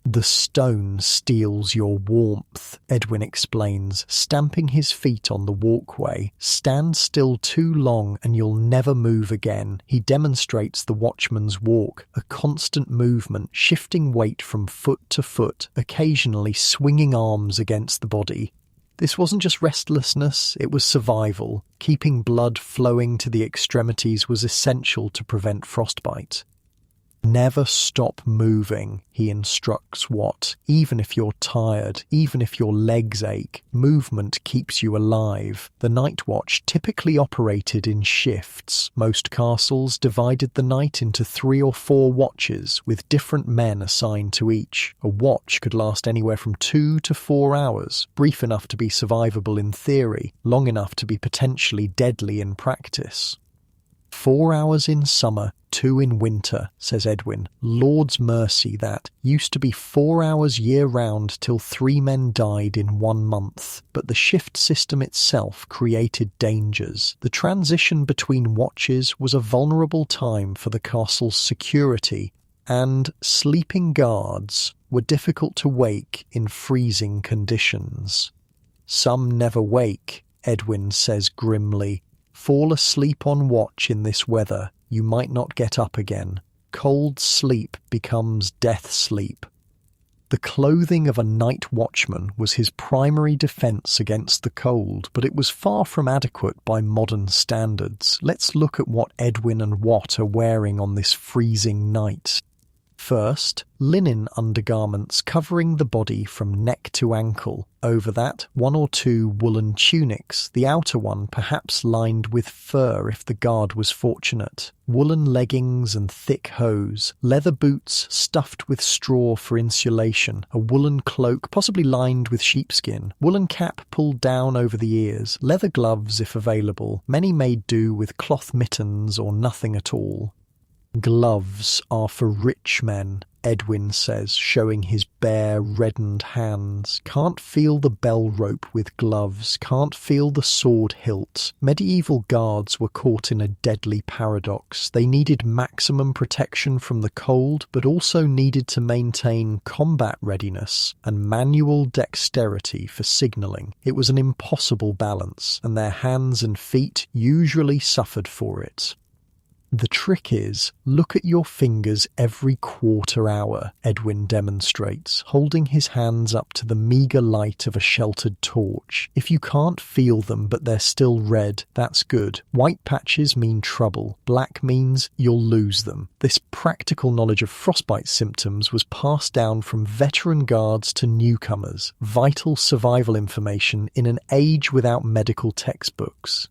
"The stone steals your warmth," Edwin explains, stamping his feet on the walkway. "Stand still too long and you'll never move again." He demonstrates the watchman's walk, a constant movement, shifting weight from foot to foot, occasionally swinging arms against the body. This wasn't just restlessness, it was survival. Keeping blood flowing to the extremities was essential to prevent frostbite. "Never stop moving," he instructs Watt. "Even if you're tired, even if your legs ache, movement keeps you alive." The night watch typically operated in shifts. Most castles divided the night into 3 or 4 watches, with different men assigned to each. A watch could last anywhere from 2 to 4 hours, brief enough to be survivable in theory, long enough to be potentially deadly in practice. 4 hours in summer, 2 in winter, says Edwin. Lord's mercy, that. Used to be 4 hours year-round till 3 men died in 1 month. But the shift system itself created dangers. The transition between watches was a vulnerable time for the castle's security, and sleeping guards were difficult to wake in freezing conditions. "Some never wake," Edwin says grimly. "Fall asleep on watch in this weather, you might not get up again. Cold sleep becomes death sleep." The clothing of a night watchman was his primary defense against the cold, but it was far from adequate by modern standards. Let's look at what Edwin and Watt are wearing on this freezing night. First, linen undergarments covering the body from neck to ankle. Over that, 1 or 2 woolen tunics, the outer one perhaps lined with fur if the guard was fortunate. Woolen leggings and thick hose. Leather boots stuffed with straw for insulation. A woolen cloak, possibly lined with sheepskin. Woolen cap pulled down over the ears. Leather gloves if available. Many made do with cloth mittens or nothing at all. "Gloves are for rich men," Edwin says, showing his bare, reddened hands. "Can't feel the bell rope with gloves, can't feel the sword hilt." Medieval guards were caught in a deadly paradox. They needed maximum protection from the cold, but also needed to maintain combat readiness and manual dexterity for signalling. It was an impossible balance, and their hands and feet usually suffered for it. "The trick is, look at your fingers every quarter hour," Edwin demonstrates, holding his hands up to the meagre light of a sheltered torch. "If you can't feel them but they're still red, that's good. White patches mean trouble. Black means you'll lose them." This practical knowledge of frostbite symptoms was passed down from veteran guards to newcomers, vital survival information in an age without medical textbooks.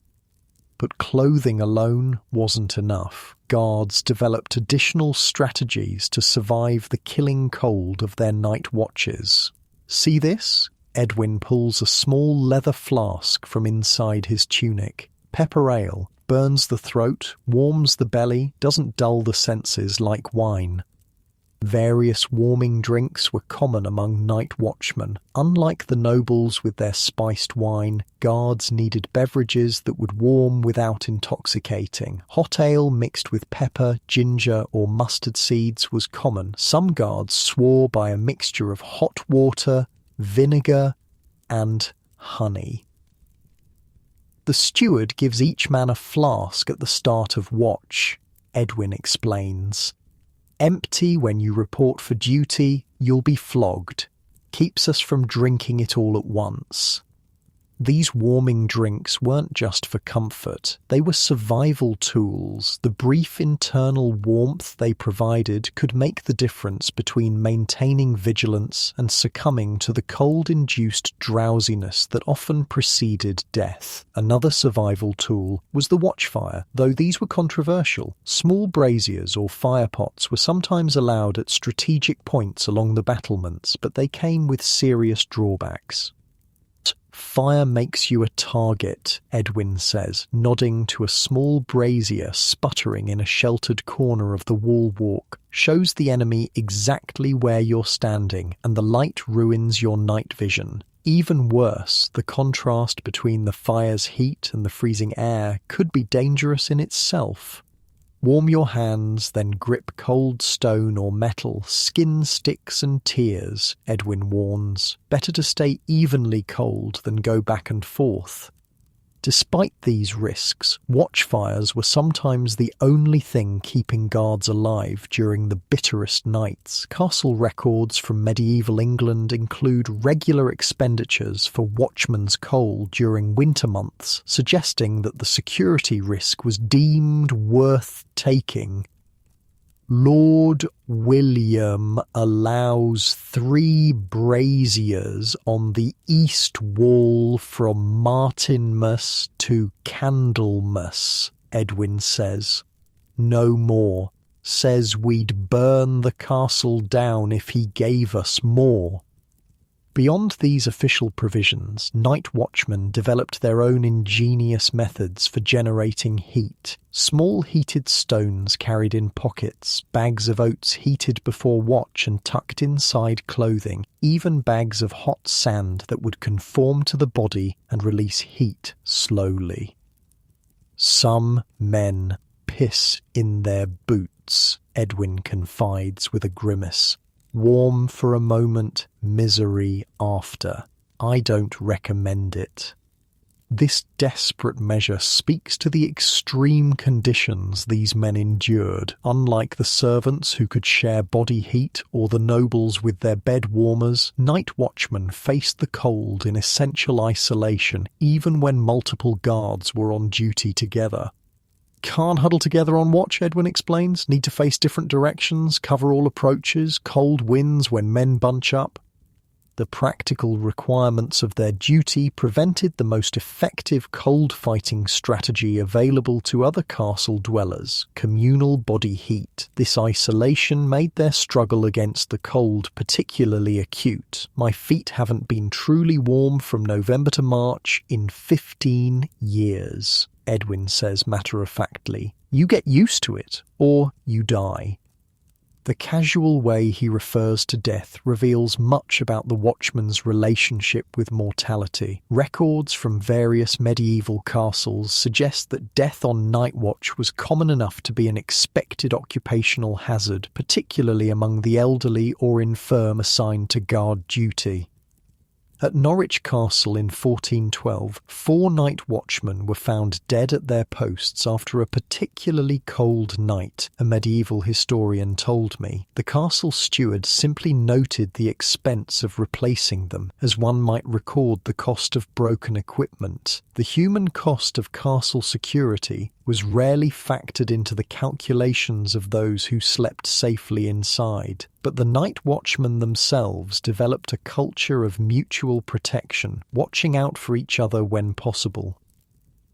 But clothing alone wasn't enough. Guards developed additional strategies to survive the killing cold of their night watches. "See this?" Edwin pulls a small leather flask from inside his tunic. Pepper ale. Burns the throat, warms the belly, doesn't dull the senses like wine. Various warming drinks were common among night watchmen. Unlike the nobles with their spiced wine, guards needed beverages that would warm without intoxicating. Hot ale mixed with pepper, ginger, or mustard seeds was common. Some guards swore by a mixture of hot water, vinegar, and honey. The steward gives each man a flask at the start of watch, Edwin explains. Empty when you report for duty, you'll be flogged. Keeps us from drinking it all at once. These warming drinks weren't just for comfort, they were survival tools. The brief internal warmth they provided could make the difference between maintaining vigilance and succumbing to the cold-induced drowsiness that often preceded death. Another survival tool was the watchfire. Though these were controversial, small braziers or firepots were sometimes allowed at strategic points along the battlements, but they came with serious drawbacks. Fire makes you a target, Edwin says, nodding to a small brazier sputtering in a sheltered corner of the wall walk. Shows the enemy exactly where you're standing, and the light ruins your night vision. Even worse, the contrast between the fire's heat and the freezing air could be dangerous in itself. Warm your hands, then grip cold stone or metal, skin sticks and tears, Edwin warns. Better to stay evenly cold than go back and forth. Despite these risks, watchfires were sometimes the only thing keeping guards alive during the bitterest nights. Castle records from medieval England include regular expenditures for watchmen's coal during winter months, suggesting that the security risk was deemed worth taking. Lord William allows 3 braziers on the east wall from Martinmas to Candlemas, Edwin says. No more. Says we'd burn the castle down if he gave us more. Beyond these official provisions, night watchmen developed their own ingenious methods for generating heat. Small heated stones carried in pockets, bags of oats heated before watch and tucked inside clothing, even bags of hot sand that would conform to the body and release heat slowly. Some men piss in their boots, Edwin confides with a grimace. Warm for a moment, misery after. I don't recommend it. This desperate measure speaks to the extreme conditions these men endured. Unlike the servants who could share body heat or the nobles with their bed warmers, night watchmen faced the cold in essential isolation, even when multiple guards were on duty together. Can't huddle together on watch, Edwin explains. Need to face different directions, cover all approaches, cold winds when men bunch up. The practical requirements of their duty prevented the most effective cold-fighting strategy available to other castle dwellers, communal body heat. This isolation made their struggle against the cold particularly acute. My feet haven't been truly warm from November to March in 15 years, Edwin says matter-of-factly. You get used to it, or you die. The casual way he refers to death reveals much about the watchman's relationship with mortality. Records from various medieval castles suggest that death on night watch was common enough to be an expected occupational hazard, particularly among the elderly or infirm assigned to guard duty. At Norwich Castle in 1412, 4 night watchmen were found dead at their posts after a particularly cold night, a medieval historian told me. The castle steward simply noted the expense of replacing them, as one might record the cost of broken equipment. The human cost of castle security was rarely factored into the calculations of those who slept safely inside, but the night watchmen themselves developed a culture of mutual protection, watching out for each other when possible.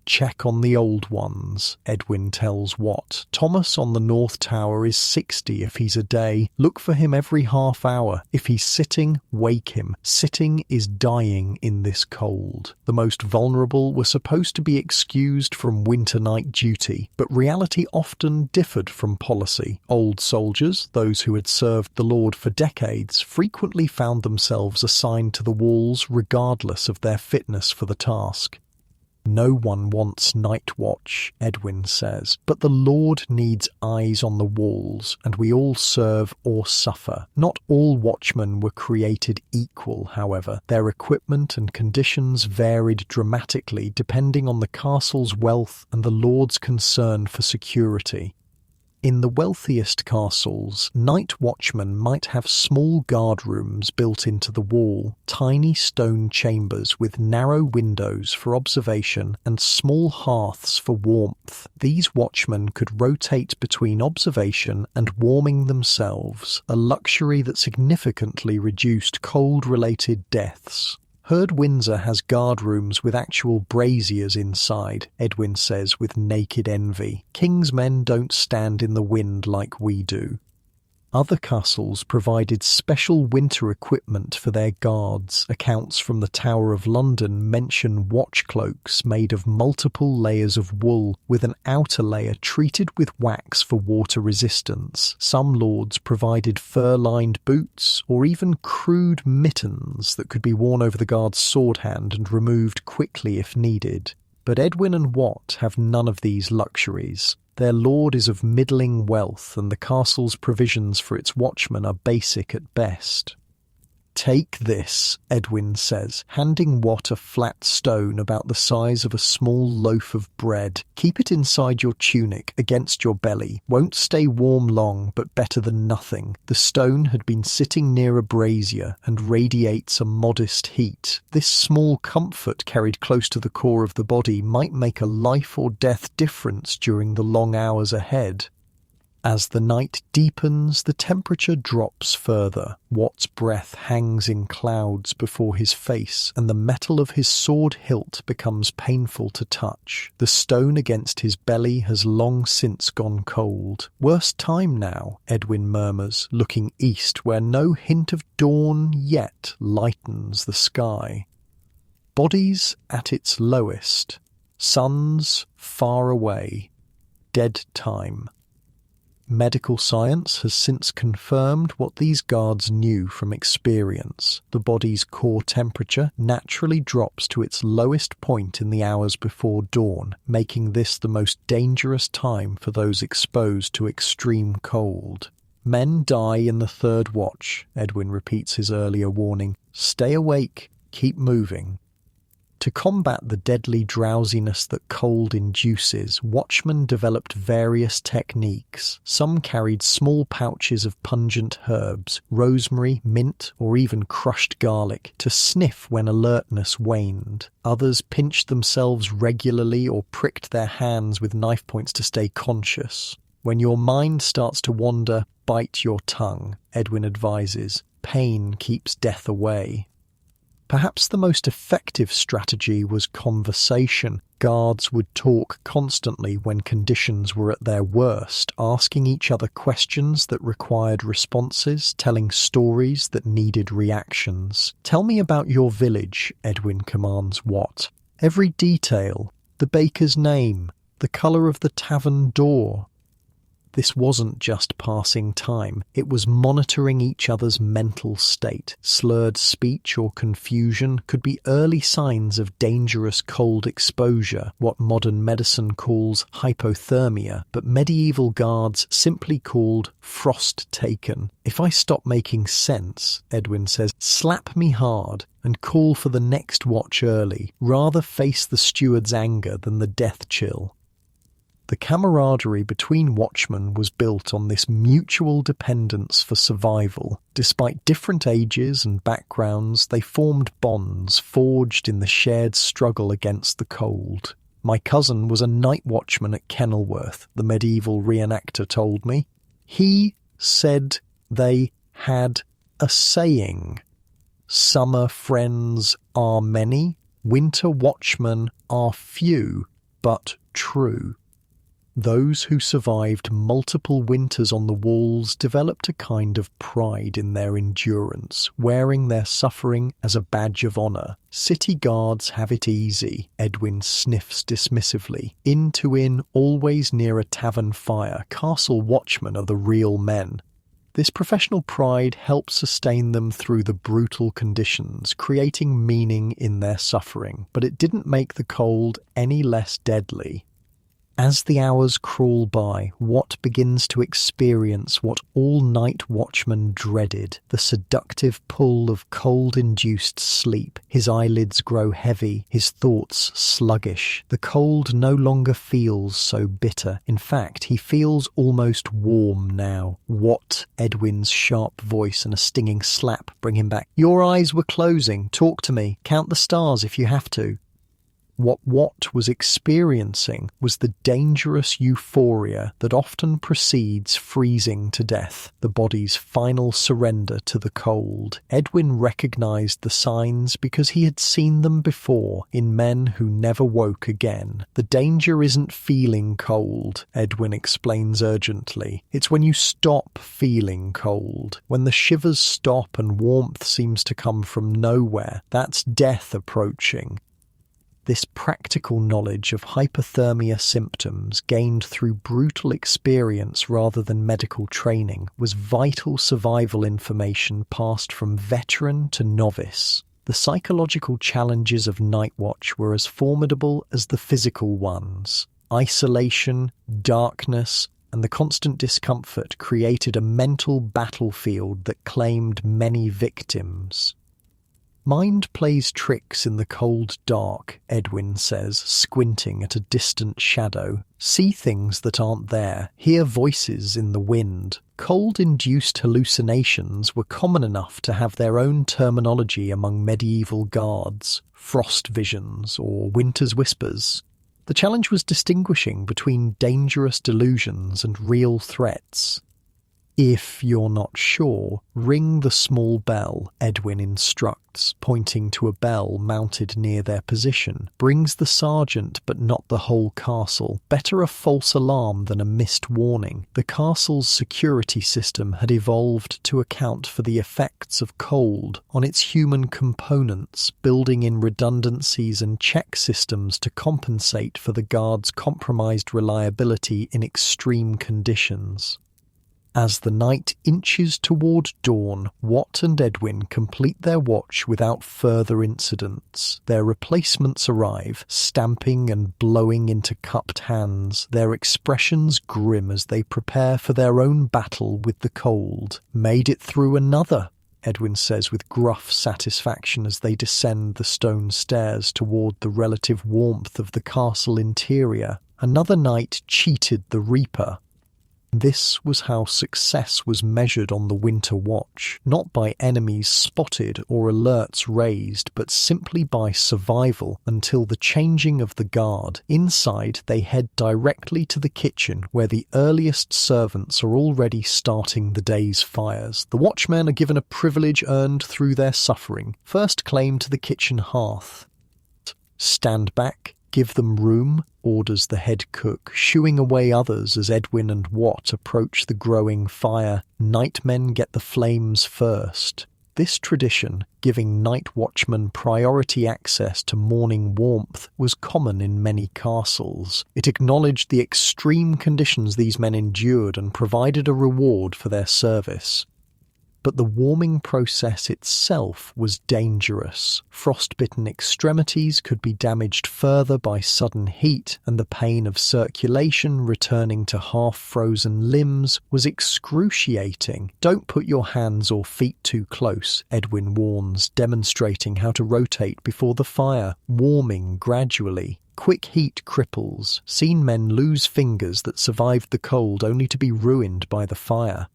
Check on the old ones, Edwin tells Watt. Thomas on the North Tower is 60 if he's a day. Look for him every half hour. If he's sitting, wake him. Sitting is dying in this cold. The most vulnerable were supposed to be excused from winter night duty, but reality often differed from policy. Old soldiers, those who had served the Lord for decades, frequently found themselves assigned to the walls regardless of their fitness for the task. No one wants night watch, Edwin says, but the Lord needs eyes on the walls, and we all serve or suffer. Not all watchmen were created equal, however. Their equipment and conditions varied dramatically depending on the castle's wealth and the Lord's concern for security. In the wealthiest castles, night watchmen might have small guard rooms built into the wall, tiny stone chambers with narrow windows for observation and small hearths for warmth. These watchmen could rotate between observation and warming themselves, a luxury that significantly reduced cold-related deaths. Heard Windsor has guard rooms with actual braziers inside, Edwin says with naked envy. King's men don't stand in the wind like we do. Other castles provided special winter equipment for their guards. Accounts from the Tower of London mention watch cloaks made of multiple layers of wool, with an outer layer treated with wax for water resistance. Some lords provided fur-lined boots, or even crude mittens that could be worn over the guard's sword hand and removed quickly if needed. But Edwin and Wat have none of these luxuries. Their lord is of middling wealth, and the castle's provisions for its watchmen are basic at best. "Take this," Edwin says, handing Wat a flat stone about the size of a small loaf of bread. "Keep it inside your tunic, against your belly. Won't stay warm long, but better than nothing." The stone had been sitting near a brazier and radiates a modest heat. This small comfort carried close to the core of the body might make a life or death difference during the long hours ahead. As the night deepens, the temperature drops further. Wat's breath hangs in clouds before his face, and the metal of his sword hilt becomes painful to touch. The stone against his belly has long since gone cold. "Worst time now," Edwin murmurs, looking east where no hint of dawn yet lightens the sky. Bodies at its lowest. Suns far away. Dead time. Medical science has since confirmed what these guards knew from experience. The body's core temperature naturally drops to its lowest point in the hours before dawn, making this the most dangerous time for those exposed to extreme cold. "Men die in the third watch," Edwin repeats his earlier warning. "Stay awake, keep moving." To combat the deadly drowsiness that cold induces, watchmen developed various techniques. Some carried small pouches of pungent herbs, rosemary, mint, or even crushed garlic, to sniff when alertness waned. Others pinched themselves regularly or pricked their hands with knife points to stay conscious. "When your mind starts to wander, bite your tongue," Edwin advises. "Pain keeps death away." Perhaps the most effective strategy was conversation. Guards would talk constantly when conditions were at their worst, asking each other questions that required responses, telling stories that needed reactions. "Tell me about your village," Edwin commands Wat. "Every detail. The baker's name. The colour of the tavern door." This wasn't just passing time, it was monitoring each other's mental state. Slurred speech or confusion could be early signs of dangerous cold exposure, what modern medicine calls hypothermia, but medieval guards simply called frost taken. "If I stop making sense," Edwin says, "slap me hard and call for the next watch early. Rather face the steward's anger than the death chill." The camaraderie between watchmen was built on this mutual dependence for survival. Despite different ages and backgrounds, they formed bonds forged in the shared struggle against the cold. "My cousin was a night watchman at Kenilworth," the medieval reenactor told me. "He said they had a saying. Summer friends are many, winter watchmen are few, but true." Those who survived multiple winters on the walls developed a kind of pride in their endurance, wearing their suffering as a badge of honour. "City guards have it easy," Edwin sniffs dismissively. "In to in, always near a tavern fire. Castle watchmen are the real men." This professional pride helped sustain them through the brutal conditions, creating meaning in their suffering. But it didn't make the cold any less deadly. As the hours crawl by, Watt begins to experience what all night watchmen dreaded, the seductive pull of cold-induced sleep. His eyelids grow heavy, his thoughts sluggish. The cold no longer feels so bitter. In fact, he feels almost warm now. Watt, Edwin's sharp voice and a stinging slap bring him back. "Your eyes were closing. Talk to me. Count the stars if you have to." What Watt was experiencing was the dangerous euphoria that often precedes freezing to death, the body's final surrender to the cold. Edwin recognized the signs because he had seen them before in men who never woke again. "The danger isn't feeling cold," Edwin explains urgently. "It's when you stop feeling cold. When the shivers stop and warmth seems to come from nowhere, that's death approaching." This practical knowledge of hypothermia symptoms, gained through brutal experience rather than medical training, was vital survival information passed from veteran to novice. The psychological challenges of night watch were as formidable as the physical ones. Isolation, darkness, and the constant discomfort created a mental battlefield that claimed many victims. "Mind plays tricks in the cold dark," Edwin says, squinting at a distant shadow. "See things that aren't there, hear voices in the wind." Cold-induced hallucinations were common enough to have their own terminology among medieval guards, frost visions or winter's whispers. The challenge was distinguishing between dangerous delusions and real threats. "If you're not sure, ring the small bell," Edwin instructs, pointing to a bell mounted near their position. "Brings the sergeant, but not the whole castle. Better a false alarm than a missed warning." The castle's security system had evolved to account for the effects of cold on its human components, building in redundancies and check systems to compensate for the guards' compromised reliability in extreme conditions. As the night inches toward dawn, Watt and Edwin complete their watch without further incidents. Their replacements arrive, stamping and blowing into cupped hands, their expressions grim as they prepare for their own battle with the cold. "Made it through another," Edwin says with gruff satisfaction as they descend the stone stairs toward the relative warmth of the castle interior. "Another night cheated the Reaper." This was how success was measured on the winter watch, not by enemies spotted or alerts raised, but simply by survival until the changing of the guard. Inside, they head directly to the kitchen, where the earliest servants are already starting the day's fires. The watchmen are given a privilege earned through their suffering, first claim to the kitchen hearth. "Stand back. Give them room," orders the head cook, shooing away others as Edwin and Watt approach the growing fire. Nightmen get the flames first. This tradition, giving night watchmen priority access to morning warmth, was common in many castles. It acknowledged the extreme conditions these men endured and provided a reward for their service. But the warming process itself was dangerous. Frostbitten extremities could be damaged further by sudden heat, and the pain of circulation returning to half-frozen limbs was excruciating. "Don't put your hands or feet too close," Edwin warns, demonstrating how to rotate before the fire, warming gradually. Quick heat cripples. Seen men lose fingers that survived the cold only to be ruined by the fire.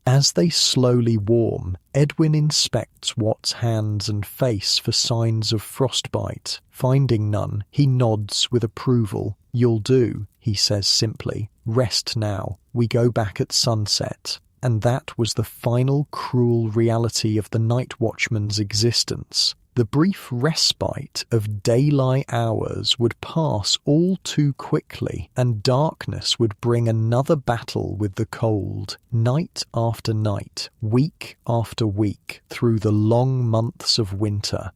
As they slowly warm, Edwin inspects Watt's hands and face for signs of frostbite. Finding none, he nods with approval. "You'll do," he says simply. "Rest now. We go back at sunset." And that was the final cruel reality of the night watchman's existence. The brief respite of daylight hours would pass all too quickly, and darkness would bring another battle with the cold, night after night, week after week, through the long months of winter.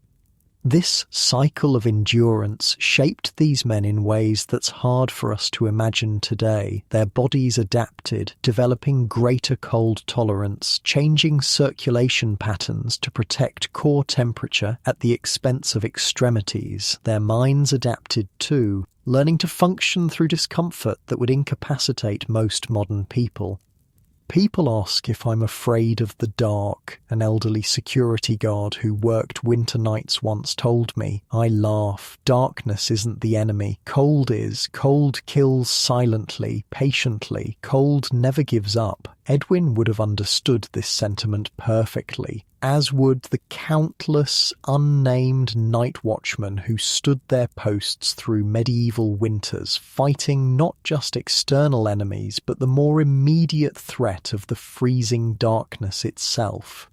This cycle of endurance shaped these men in ways that's hard for us to imagine today. Their bodies adapted, developing greater cold tolerance, changing circulation patterns to protect core temperature at the expense of extremities. Their minds adapted too, learning to function through discomfort that would incapacitate most modern people. People ask if I'm afraid of the dark. An elderly security guard who worked winter nights once told me. I laugh. Darkness isn't the enemy. Cold is. Cold kills silently, patiently. Cold never gives up. Edwin would have understood this sentiment perfectly, as would the countless unnamed night watchmen who stood their posts through medieval winters, fighting not just external enemies, but the more immediate threat of the freezing darkness itself.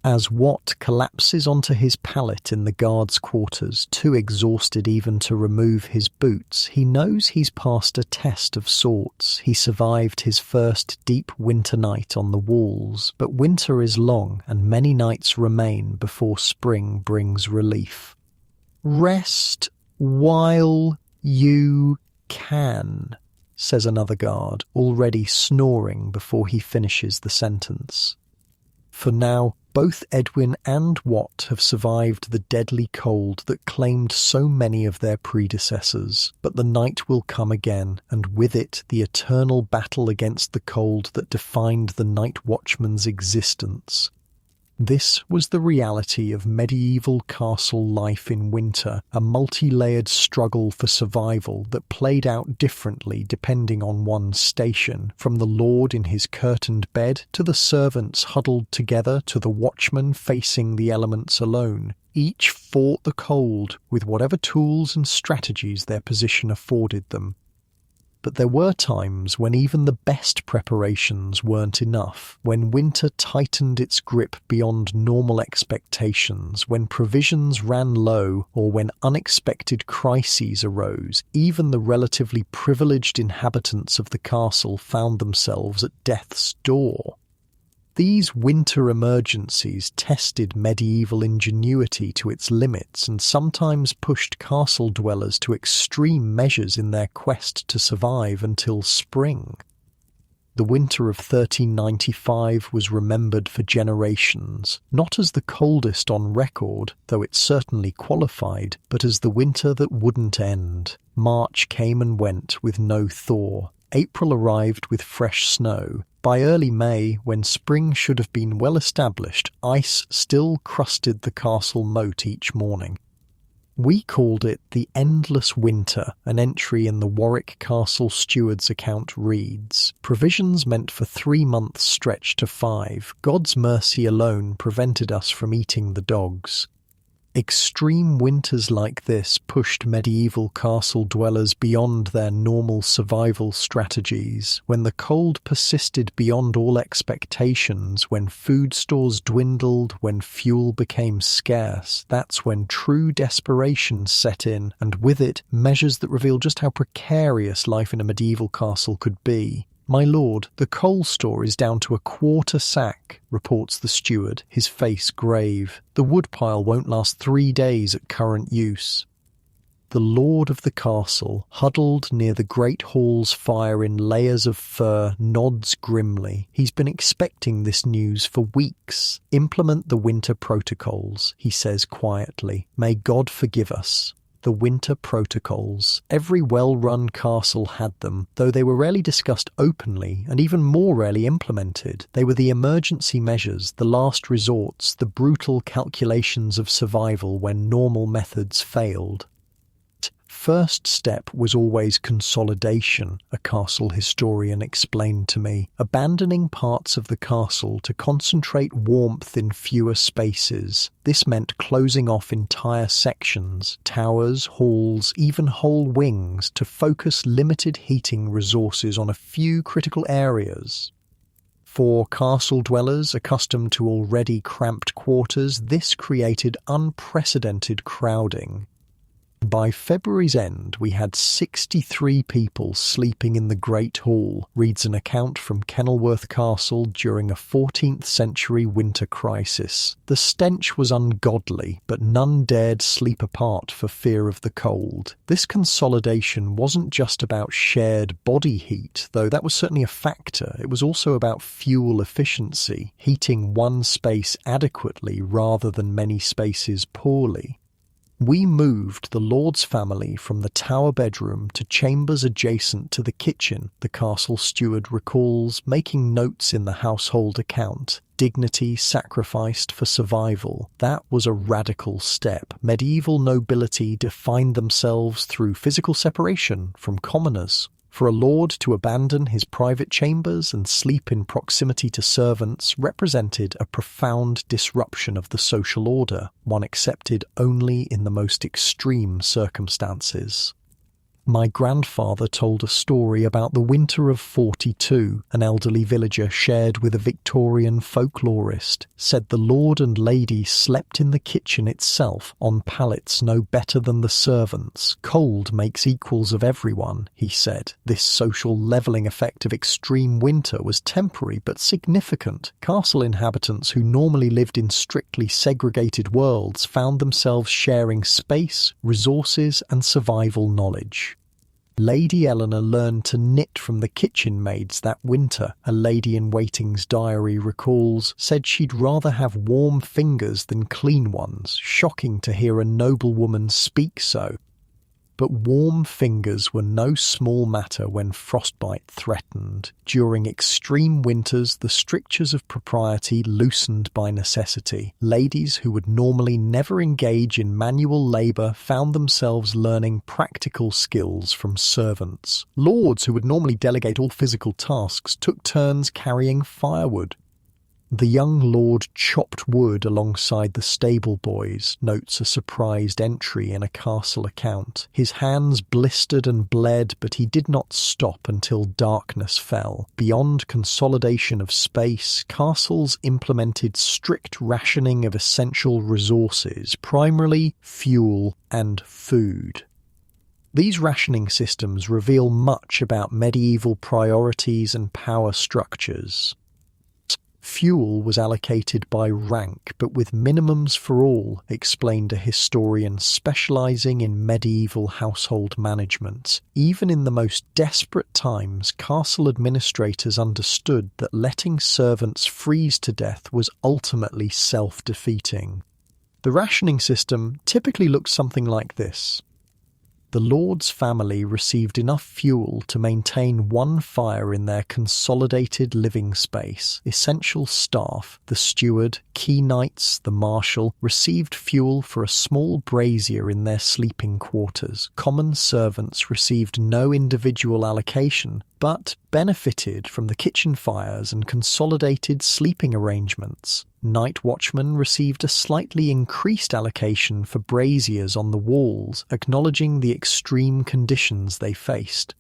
As Watt collapses onto his pallet in the guard's quarters, too exhausted even to remove his boots, he knows he's passed a test of sorts. He survived his first deep winter night on the walls, but winter is long and many nights remain before spring brings relief. Rest while you can, says another guard, already snoring before he finishes the sentence. For now, both Edwin and Watt have survived the deadly cold that claimed so many of their predecessors, but the night will come again, and with it the eternal battle against the cold that defined the night watchman's existence. This was the reality of medieval castle life in winter, a multi-layered struggle for survival that played out differently depending on one's station, from the lord in his curtained bed to the servants huddled together to the watchman facing the elements alone. Each fought the cold with whatever tools and strategies their position afforded them. But there were times when even the best preparations weren't enough, when winter tightened its grip beyond normal expectations, when provisions ran low, or when unexpected crises arose. Even the relatively privileged inhabitants of the castle found themselves at death's door. These winter emergencies tested medieval ingenuity to its limits and sometimes pushed castle dwellers to extreme measures in their quest to survive until spring. The winter of 1395 was remembered for generations, not as the coldest on record, though it certainly qualified, but as the winter that wouldn't end. March came and went with no thaw. April arrived with fresh snow. By early May, when spring should have been well established, ice still crusted the castle moat each morning. We called it the Endless Winter. An entry in the Warwick Castle steward's account reads, "Provisions meant for 3 months stretched to 5. God's mercy alone prevented us from eating the dogs." Extreme winters like this pushed medieval castle dwellers beyond their normal survival strategies. When the cold persisted beyond all expectations, when food stores dwindled, when fuel became scarce, that's when true desperation set in, and with it, measures that reveal just how precarious life in a medieval castle could be. "My lord, the coal store is down to a quarter sack," reports the steward, his face grave. "The woodpile won't last 3 days at current use." The lord of the castle, huddled near the great hall's fire in layers of fur, nods grimly. He's been expecting this news for weeks. "Implement the winter protocols," he says quietly. "May God forgive us." The winter protocols. Every well-run castle had them, though they were rarely discussed openly and even more rarely implemented. They were the emergency measures, the last resorts, the brutal calculations of survival when normal methods failed. First step was always consolidation, a castle historian explained to me, abandoning parts of the castle to concentrate warmth in fewer spaces. This meant closing off entire sections, towers, halls, even whole wings, to focus limited heating resources on a few critical areas. For castle dwellers accustomed to already cramped quarters, this created unprecedented crowding. By February's end, we had 63 people sleeping in the Great Hall, reads an account from Kenilworth Castle during a 14th century winter crisis. The stench was ungodly, but none dared sleep apart for fear of the cold. This consolidation wasn't just about shared body heat, though that was certainly a factor. It was also about fuel efficiency, heating one space adequately rather than many spaces poorly. We moved the Lord's family from the tower bedroom to chambers adjacent to the kitchen, the castle steward recalls, making notes in the household account. Dignity sacrificed for survival. That was a radical step. Medieval nobility defined themselves through physical separation from commoners. For a lord to abandon his private chambers and sleep in proximity to servants represented a profound disruption of the social order, one accepted only in the most extreme circumstances. My grandfather told a story about the winter of 42, an elderly villager shared with a Victorian folklorist, said the lord and lady slept in the kitchen itself on pallets no better than the servants. Cold makes equals of everyone, he said. This social levelling effect of extreme winter was temporary but significant. Castle inhabitants who normally lived in strictly segregated worlds found themselves sharing space, resources and survival knowledge. Lady Eleanor learned to knit from the kitchen maids that winter, a lady-in-waiting's diary recalls, said she'd rather have warm fingers than clean ones, shocking to hear a noblewoman speak so. But warm fingers were no small matter when frostbite threatened. During extreme winters, the strictures of propriety loosened by necessity. Ladies who would normally never engage in manual labour found themselves learning practical skills from servants. Lords who would normally delegate all physical tasks took turns carrying firewood. The young lord chopped wood alongside the stable boys, notes a surprised entry in a castle account. His hands blistered and bled, but he did not stop until darkness fell. Beyond consolidation of space, castles implemented strict rationing of essential resources, primarily fuel and food. These rationing systems reveal much about medieval priorities and power structures. Fuel was allocated by rank, but with minimums for all, explained a historian specialising in medieval household management. Even in the most desperate times, castle administrators understood that letting servants freeze to death was ultimately self-defeating. The rationing system typically looked something like this. The lord's family received enough fuel to maintain one fire in their consolidated living space. Essential staff, the steward, key knights, the marshal, received fuel for a small brazier in their sleeping quarters. Common servants received no individual allocation, but benefited from the kitchen fires and consolidated sleeping arrangements. Night watchmen received a slightly increased allocation for braziers on the walls, acknowledging the extreme conditions they faced.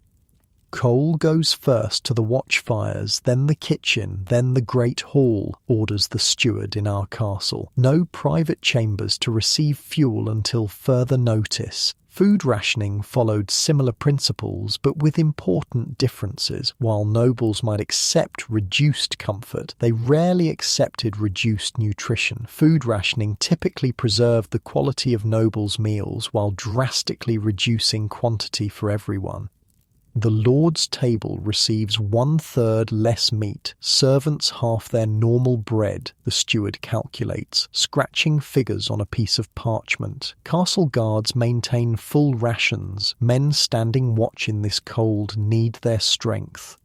Coal goes first to the watchfires, then the kitchen, then the great hall, orders the steward in our castle. No private chambers to receive fuel until further notice. Food rationing followed similar principles, but with important differences. While nobles might accept reduced comfort, they rarely accepted reduced nutrition. Food rationing typically preserved the quality of nobles' meals while drastically reducing quantity for everyone. The lord's table receives 1/3 less meat, servants half their normal bread, the steward calculates, scratching figures on a piece of parchment. Castle guards maintain full rations. Men standing watch in this cold need their strength.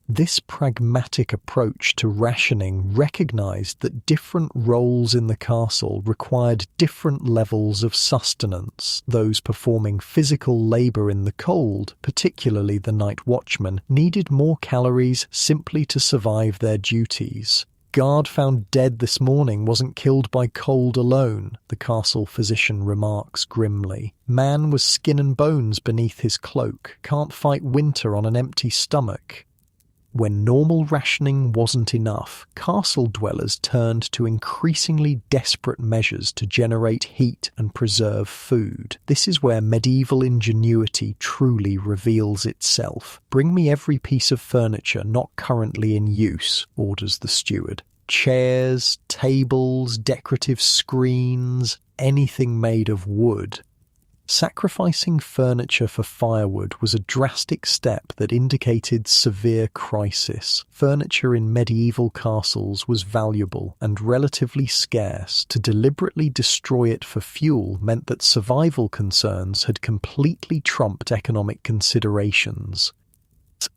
This pragmatic approach to rationing recognised that different roles in the castle required different levels of sustenance. Those performing physical labour in the cold, particularly the night watchman, needed more calories simply to survive their duties. Guard found dead this morning wasn't killed by cold alone, the castle physician remarks grimly. Man was skin and bones beneath his cloak, can't fight winter on an empty stomach. When normal rationing wasn't enough, castle dwellers turned to increasingly desperate measures to generate heat and preserve food. This is where medieval ingenuity truly reveals itself. "Bring me every piece of furniture not currently in use," orders the steward. Chairs, tables, decorative screens, anything made of wood. Sacrificing furniture for firewood was a drastic step that indicated severe crisis. Furniture in medieval castles was valuable and relatively scarce. To deliberately destroy it for fuel meant that survival concerns had completely trumped economic considerations.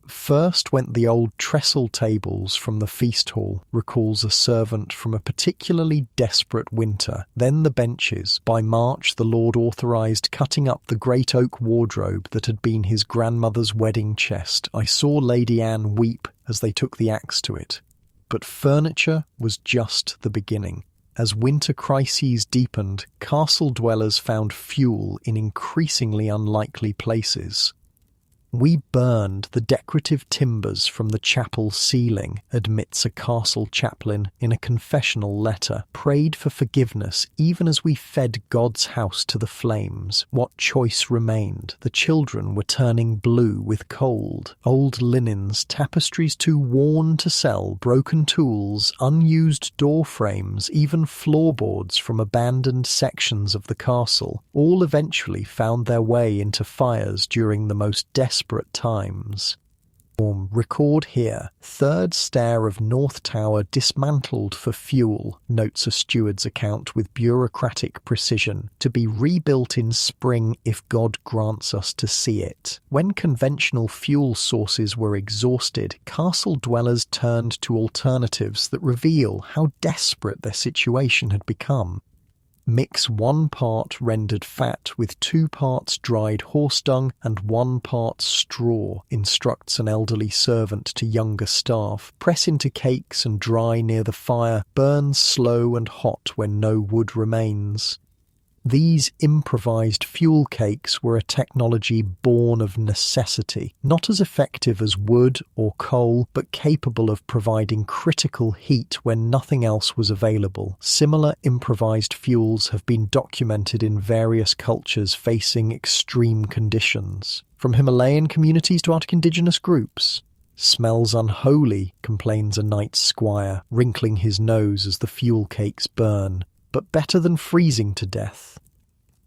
First went the old trestle tables from the feast hall, recalls a servant from a particularly desperate winter. Then the benches. By March the Lord authorised cutting up the great oak wardrobe that had been his grandmother's wedding chest. I saw Lady Anne weep as they took the axe to it. But furniture was just the beginning. As winter crises deepened, castle dwellers found fuel in increasingly unlikely places. "We burned the decorative timbers from the chapel ceiling," admits a castle chaplain in a confessional letter. "Prayed for forgiveness even as we fed God's house to the flames. What choice remained? The children were turning blue with cold. Old linens, tapestries too worn to sell, broken tools, unused door frames, even floorboards from abandoned sections of the castle, all eventually found their way into fires during the most desperate times." Record here, third stair of North Tower dismantled for fuel, notes a steward's account with bureaucratic precision, to be rebuilt in spring if God grants us to see it. When conventional fuel sources were exhausted, castle dwellers turned to alternatives that reveal how desperate their situation had become. Mix 1 part rendered fat with 2 parts dried horse dung and 1 part straw, instructs an elderly servant to younger staff. Press into cakes and dry near the fire. Burn slow and hot when no wood remains. These improvised fuel cakes were a technology born of necessity, not as effective as wood or coal, but capable of providing critical heat when nothing else was available. Similar improvised fuels have been documented in various cultures facing extreme conditions, from Himalayan communities to Arctic indigenous groups. "Smells unholy," complains a night squire, wrinkling his nose as the fuel cakes burn, "but better than freezing to death."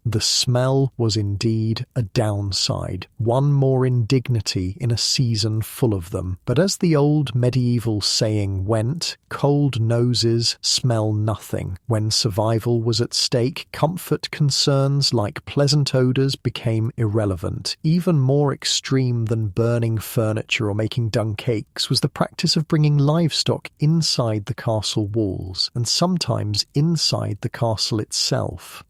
The smell was indeed a downside, one more indignity in a season full of them. But as the old medieval saying went, cold noses smell nothing. When survival was at stake, comfort concerns like pleasant odours became irrelevant. Even more extreme than burning furniture or making dung cakes was the practice of bringing livestock inside the castle walls, and sometimes inside the castle itself.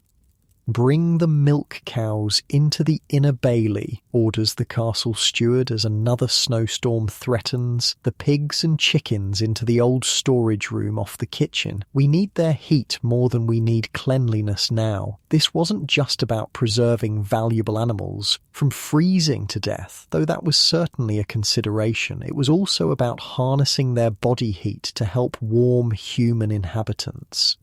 "Bring the milk cows into the inner bailey," orders the castle steward as another snowstorm threatens. "The pigs and chickens into the old storage room off the kitchen. We need their heat more than we need cleanliness now." This wasn't just about preserving valuable animals from freezing to death, though that was certainly a consideration. It was also about harnessing their body heat to help warm human inhabitants.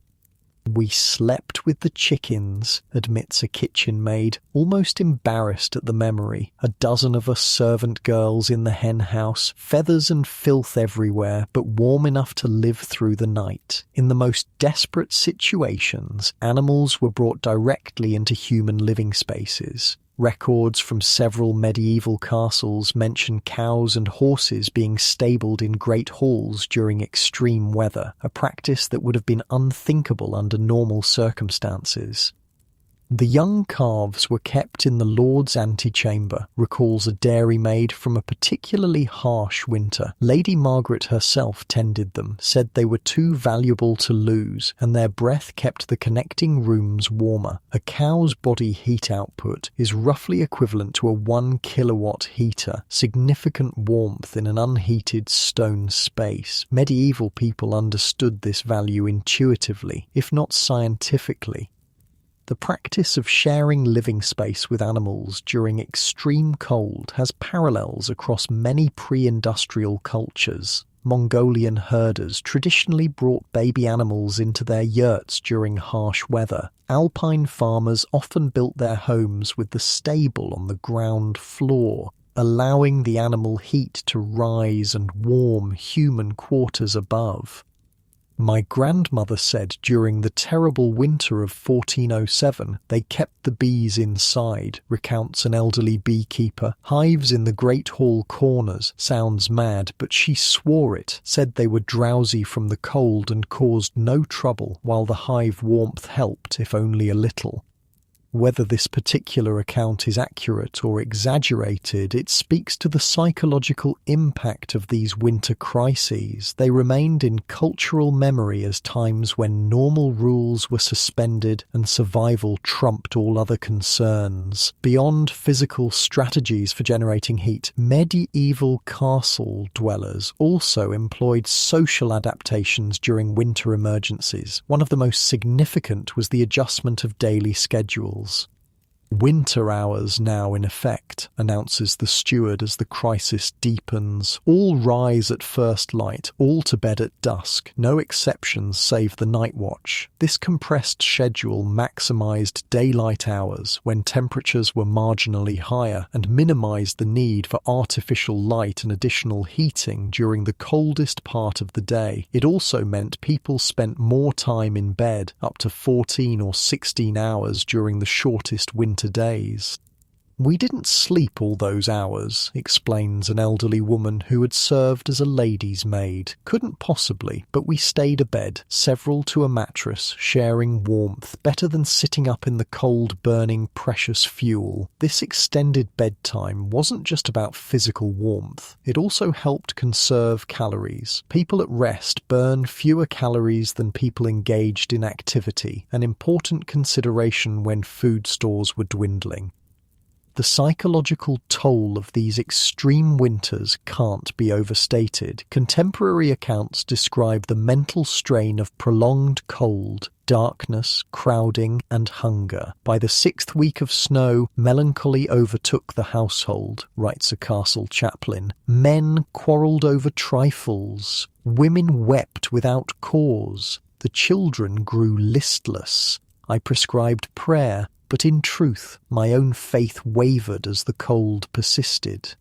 "We slept with the chickens," admits a kitchen maid, almost embarrassed at the memory. "A dozen of us servant girls in the hen house, feathers and filth everywhere, but warm enough to live through the night." In the most desperate situations, animals were brought directly into human living spaces. Records from several medieval castles mention cows and horses being stabled in great halls during extreme weather, a practice that would have been unthinkable under normal circumstances. "The young calves were kept in the Lord's antechamber," recalls a dairymaid from a particularly harsh winter. "Lady Margaret herself tended them, said they were too valuable to lose, and their breath kept the connecting rooms warmer." A cow's body heat output is roughly equivalent to a 1 kilowatt heater, significant warmth in an unheated stone space. Medieval people understood this value intuitively, if not scientifically. The practice of sharing living space with animals during extreme cold has parallels across many pre-industrial cultures. Mongolian herders traditionally brought baby animals into their yurts during harsh weather. Alpine farmers often built their homes with the stable on the ground floor, allowing the animal heat to rise and warm human quarters above. My grandmother said during the terrible winter of 1407 they kept the bees inside, recounts an elderly beekeeper. Hives in the great hall corners sounds mad, but she swore it, said they were drowsy from the cold and caused no trouble, while the hive warmth helped, if only a little. Whether this particular account is accurate or exaggerated, it speaks to the psychological impact of these winter crises. They remained in cultural memory as times when normal rules were suspended and survival trumped all other concerns. Beyond physical strategies for generating heat, medieval castle dwellers also employed social adaptations during winter emergencies. One of the most significant was the adjustment of daily schedules. "Winter hours now in effect," announces the steward as the crisis deepens. "All rise at first light, all to bed at dusk, no exceptions save the night watch." This compressed schedule maximised daylight hours when temperatures were marginally higher and minimised the need for artificial light and additional heating during the coldest part of the day. It also meant people spent more time in bed, up to 14 or 16 hours during the shortest winter days. "We didn't sleep all those hours," explains an elderly woman who had served as a lady's maid. "Couldn't possibly, but we stayed abed, several to a mattress, sharing warmth, better than sitting up in the cold burning precious fuel." This extended bedtime wasn't just about physical warmth, it also helped conserve calories. People at rest burn fewer calories than people engaged in activity, an important consideration when food stores were dwindling. The psychological toll of these extreme winters can't be overstated. Contemporary accounts describe the mental strain of prolonged cold, darkness, crowding, and hunger. "By the 6th week of snow, melancholy overtook the household," writes a castle chaplain. "Men quarrelled over trifles. Women wept without cause. The children grew listless. I prescribed prayer, but in truth my own faith wavered as the cold persisted."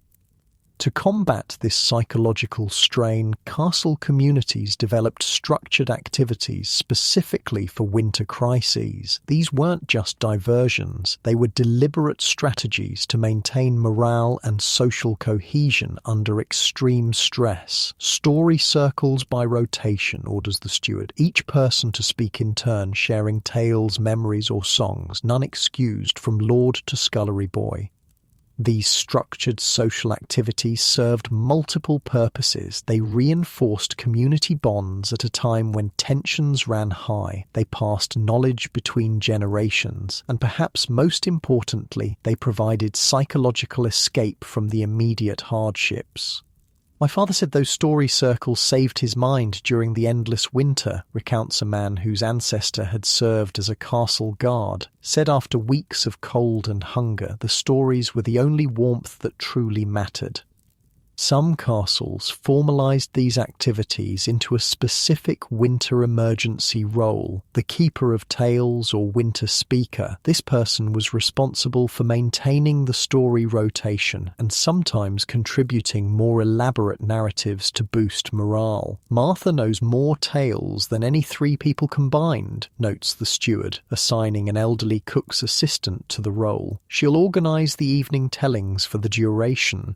To combat this psychological strain, castle communities developed structured activities specifically for winter crises. These weren't just diversions, they were deliberate strategies to maintain morale and social cohesion under extreme stress. "Story circles by rotation," orders the steward, "each person to speak in turn, sharing tales, memories or songs, none excused from lord to scullery boy." These structured social activities served multiple purposes. They reinforced community bonds at a time when tensions ran high. They passed knowledge between generations. And perhaps most importantly, they provided psychological escape from the immediate hardships. "My father said those story circles saved his mind during the endless winter," recounts a man whose ancestor had served as a castle guard. Said after weeks of cold and hunger, the stories were the only warmth that truly mattered. Some castles formalized these activities into a specific winter emergency role, the keeper of tales or winter speaker. This person was responsible for maintaining the story rotation and sometimes contributing more elaborate narratives to boost morale. "Martha knows more tales than any 3 people combined," notes the steward, assigning an elderly cook's assistant to the role. "She'll organize the evening tellings for the duration."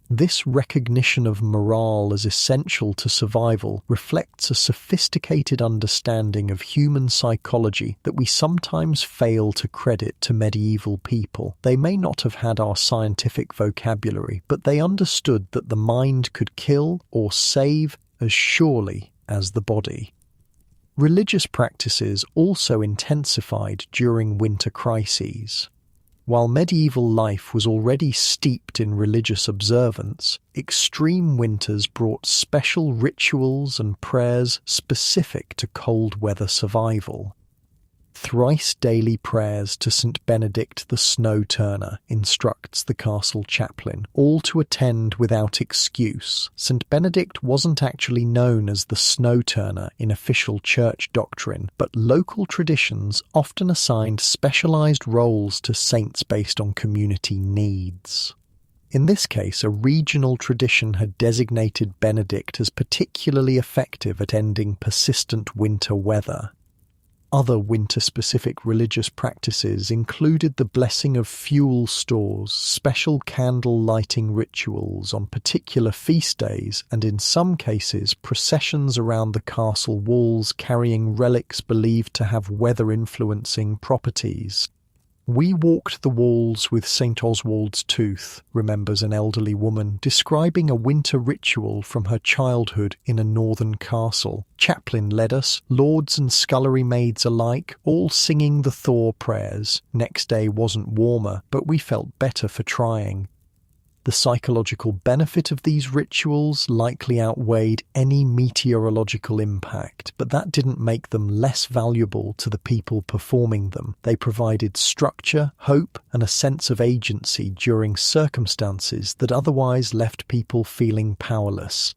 This recognition of morale as essential to survival reflects a sophisticated understanding of human psychology that we sometimes fail to credit to medieval people. They may not have had our scientific vocabulary, but they understood that the mind could kill or save as surely as the body. Religious practices also intensified during winter crises. While medieval life was already steeped in religious observance, extreme winters brought special rituals and prayers specific to cold weather survival. Thrice daily prayers to St. Benedict the Snow Turner, instructs the castle chaplain, all to attend without excuse. St. Benedict wasn't actually known as the Snow Turner in official church doctrine, but local traditions often assigned specialized roles to saints based on community needs. In this case, a regional tradition had designated Benedict as particularly effective at ending persistent winter weather. Other winter-specific religious practices included the blessing of fuel stores, special candle lighting rituals on particular feast days, and in some cases processions around the castle walls carrying relics believed to have weather-influencing properties. "We walked the walls with St. Oswald's tooth," remembers an elderly woman, describing a winter ritual from her childhood in a northern castle. "Chaplain led us, lords and scullery maids alike, all singing the Thor prayers. Next day wasn't warmer, but we felt better for trying." The psychological benefit of these rituals likely outweighed any meteorological impact, but that didn't make them less valuable to the people performing them. They provided structure, hope, and a sense of agency during circumstances that otherwise left people feeling powerless.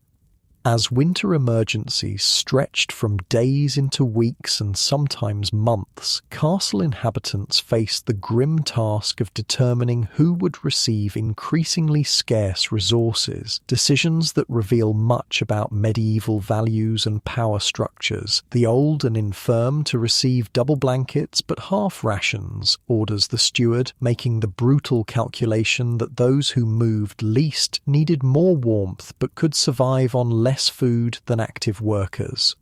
As winter emergencies stretched from days into weeks and sometimes months, castle inhabitants faced the grim task of determining who would receive increasingly scarce resources, decisions that reveal much about medieval values and power structures. The old and infirm to receive double blankets but half rations, orders the steward, making the brutal calculation that those who moved least needed more warmth but could survive on less food than active workers.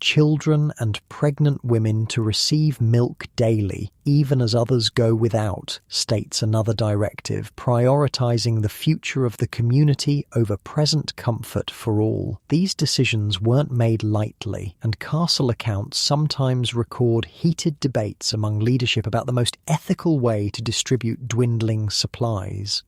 Children and pregnant women to receive milk daily, even as others go without, states another directive, prioritizing the future of the community over present comfort for all. These decisions weren't made lightly, and castle accounts sometimes record heated debates among leadership about the most ethical way to distribute dwindling supplies.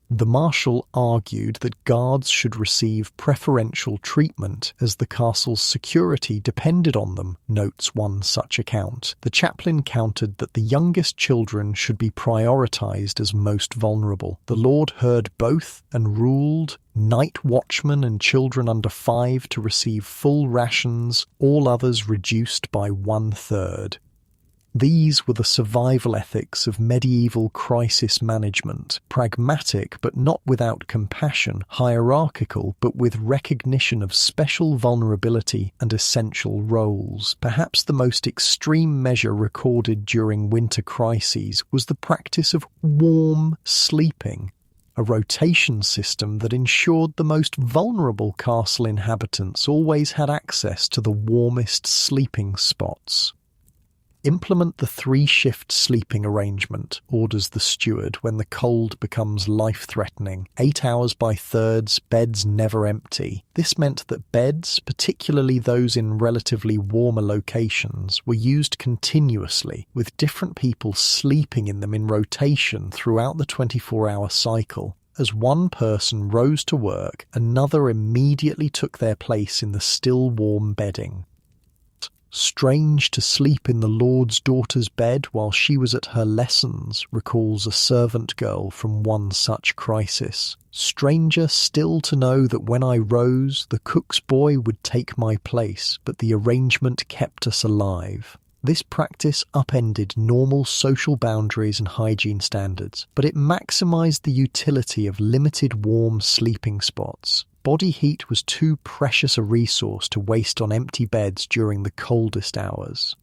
The marshal argued that guards should receive preferential treatment as the castle's security depended on them, notes one such account. The chaplain countered that the youngest children should be prioritized as most vulnerable. The Lord heard both and ruled night watchmen and children under 5 to receive full rations, all others reduced by 1/3. These were the survival ethics of medieval crisis management, pragmatic but not without compassion, hierarchical but with recognition of special vulnerability and essential roles. Perhaps the most extreme measure recorded during winter crises was the practice of warm sleeping, a rotation system that ensured the most vulnerable castle inhabitants always had access to the warmest sleeping spots. "Implement the 3-shift sleeping arrangement," orders the steward when the cold becomes life-threatening. 8 hours by thirds, beds never empty. This meant that beds, particularly those in relatively warmer locations, were used continuously, with different people sleeping in them in rotation throughout the 24-hour cycle. As one person rose to work, another immediately took their place in the still warm bedding. "Strange to sleep in the Lord's daughter's bed while she was at her lessons," recalls a servant girl from one such crisis. "Stranger still to know that when I rose, the cook's boy would take my place, but the arrangement kept us alive." This practice upended normal social boundaries and hygiene standards, but it maximized the utility of limited warm sleeping spots. Body heat was too precious a resource to waste on empty beds during the coldest hours.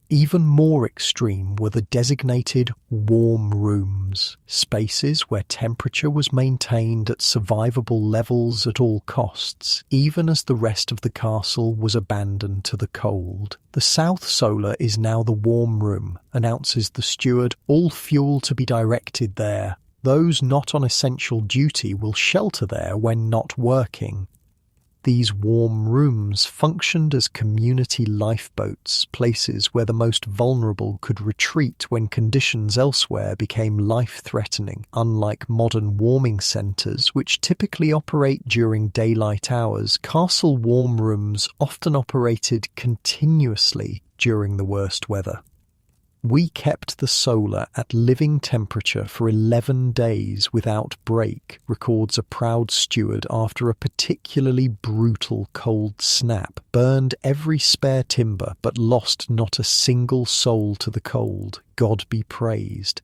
Even more extreme were the designated warm rooms, spaces where temperature was maintained at survivable levels at all costs, even as the rest of the castle was abandoned to the cold. "The south solar is now the warm room," announces the steward, "all fuel to be directed there. Those not on essential duty will shelter there when not working." These warm rooms functioned as community lifeboats, places where the most vulnerable could retreat when conditions elsewhere became life-threatening. Unlike modern warming centres, which typically operate during daylight hours, castle warm rooms often operated continuously during the worst weather. "We kept the solar at living temperature for 11 days without break," records a proud steward after a particularly brutal cold snap burned every spare timber but lost not a single soul to the cold. God be praised.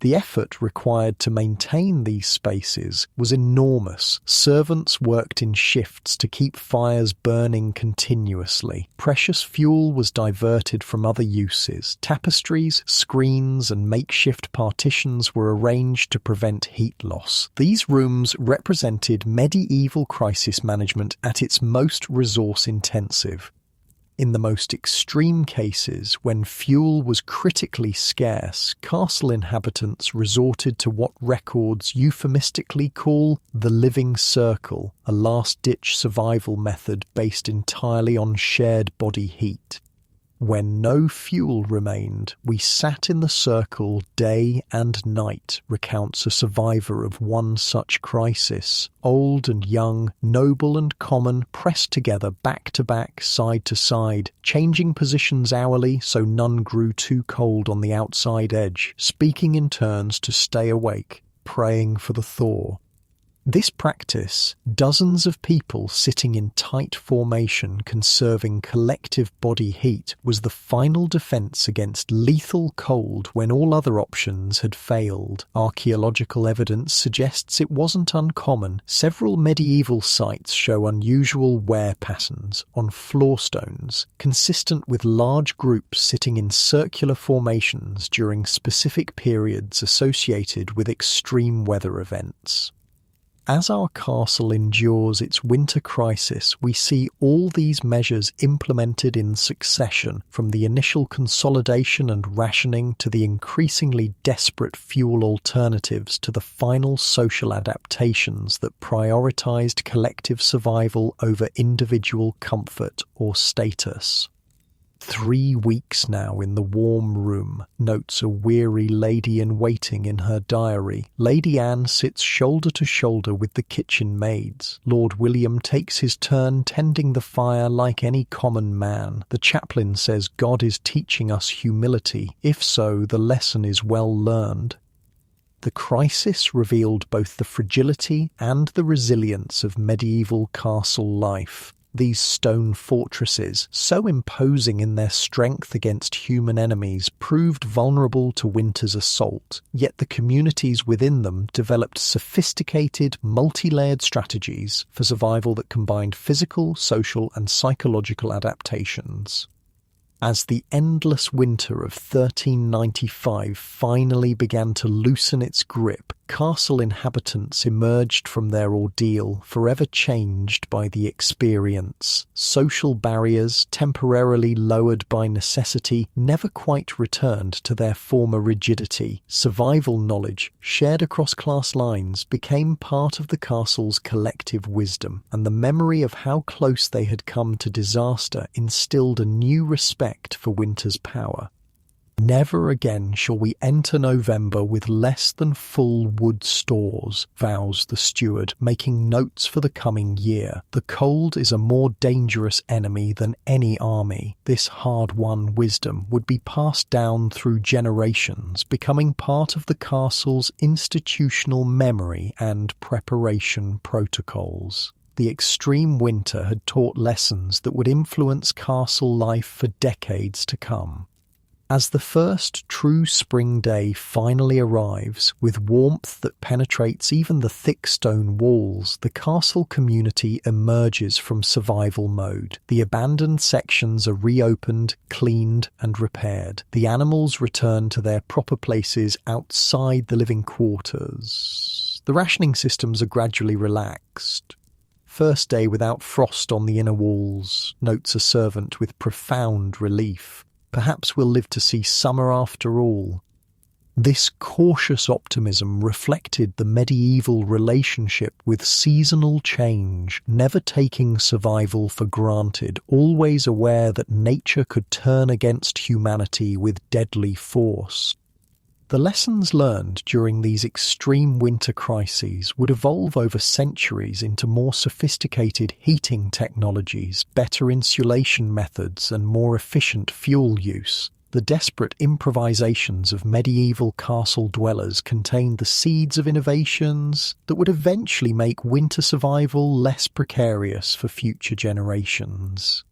The effort required to maintain these spaces was enormous. Servants worked in shifts to keep fires burning continuously. Precious fuel was diverted from other uses. Tapestries, screens, and makeshift partitions were arranged to prevent heat loss. These rooms represented medieval crisis management at its most resource-intensive. In the most extreme cases, when fuel was critically scarce, castle inhabitants resorted to what records euphemistically call the living circle, a last-ditch survival method based entirely on shared body heat. When no fuel remained, we sat in the circle day and night, recounts a survivor of one such crisis. Old and young, noble and common, pressed together back to back, side to side, changing positions hourly so none grew too cold on the outside edge, speaking in turns to stay awake, praying for the thaw. This practice, dozens of people sitting in tight formation conserving collective body heat, was the final defense against lethal cold when all other options had failed. Archaeological evidence suggests it wasn't uncommon. Several medieval sites show unusual wear patterns on floor stones, consistent with large groups sitting in circular formations during specific periods associated with extreme weather events. As our castle endures its winter crisis, we see all these measures implemented in succession, from the initial consolidation and rationing to the increasingly desperate fuel alternatives to the final social adaptations that prioritized collective survival over individual comfort or status. 3 weeks now in the warm room, notes a weary lady-in-waiting in her diary. Lady Anne sits shoulder to shoulder with the kitchen maids. Lord William takes his turn tending the fire like any common man. The chaplain says God is teaching us humility. If so, the lesson is well learned. The crisis revealed both the fragility and the resilience of medieval castle life. These stone fortresses, so imposing in their strength against human enemies, proved vulnerable to winter's assault, yet the communities within them developed sophisticated, multi-layered strategies for survival that combined physical, social, and psychological adaptations. As the endless winter of 1395 finally began to loosen its grip, castle inhabitants emerged from their ordeal forever changed by the experience. Social barriers, temporarily lowered by necessity, never quite returned to their former rigidity. Survival knowledge, shared across class lines, became part of the castle's collective wisdom, and the memory of how close they had come to disaster instilled a new respect for winter's power. Never again shall we enter November with less than full wood stores, vows the steward, making notes for the coming year. The cold is a more dangerous enemy than any army. This hard-won wisdom would be passed down through generations, becoming part of the castle's institutional memory and preparation protocols. The extreme winter had taught lessons that would influence castle life for decades to come. As the first true spring day finally arrives, with warmth that penetrates even the thick stone walls, the castle community emerges from survival mode. The abandoned sections are reopened, cleaned, and repaired. The animals return to their proper places outside the living quarters. The rationing systems are gradually relaxed. First day without frost on the inner walls, notes a servant with profound relief. Perhaps we'll live to see summer after all. This cautious optimism reflected the medieval relationship with seasonal change, never taking survival for granted, always aware that nature could turn against humanity with deadly force. The lessons learned during these extreme winter crises would evolve over centuries into more sophisticated heating technologies, better insulation methods, and more efficient fuel use. The desperate improvisations of medieval castle dwellers contained the seeds of innovations that would eventually make winter survival less precarious for future generations.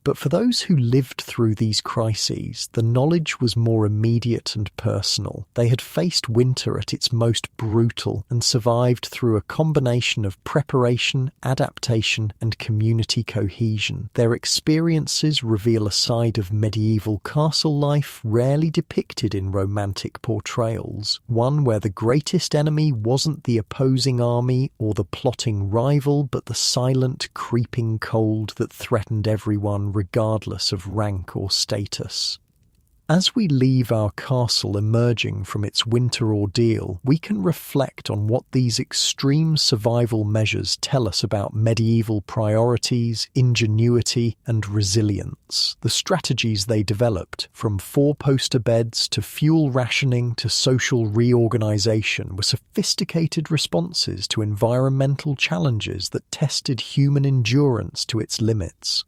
But for those who lived through these crises, the knowledge was more immediate and personal. They had faced winter at its most brutal and survived through a combination of preparation, adaptation, and community cohesion. Their experiences reveal a side of medieval castle life rarely depicted in romantic portrayals, one where the greatest enemy wasn't the opposing army or the plotting rival, but the silent, creeping cold that threatened everyone regardless of rank or status. As we leave our castle emerging from its winter ordeal, we can reflect on what these extreme survival measures tell us about medieval priorities, ingenuity, and resilience. The strategies they developed, from four-poster beds to fuel rationing to social reorganization, were sophisticated responses to environmental challenges that tested human endurance to its limits.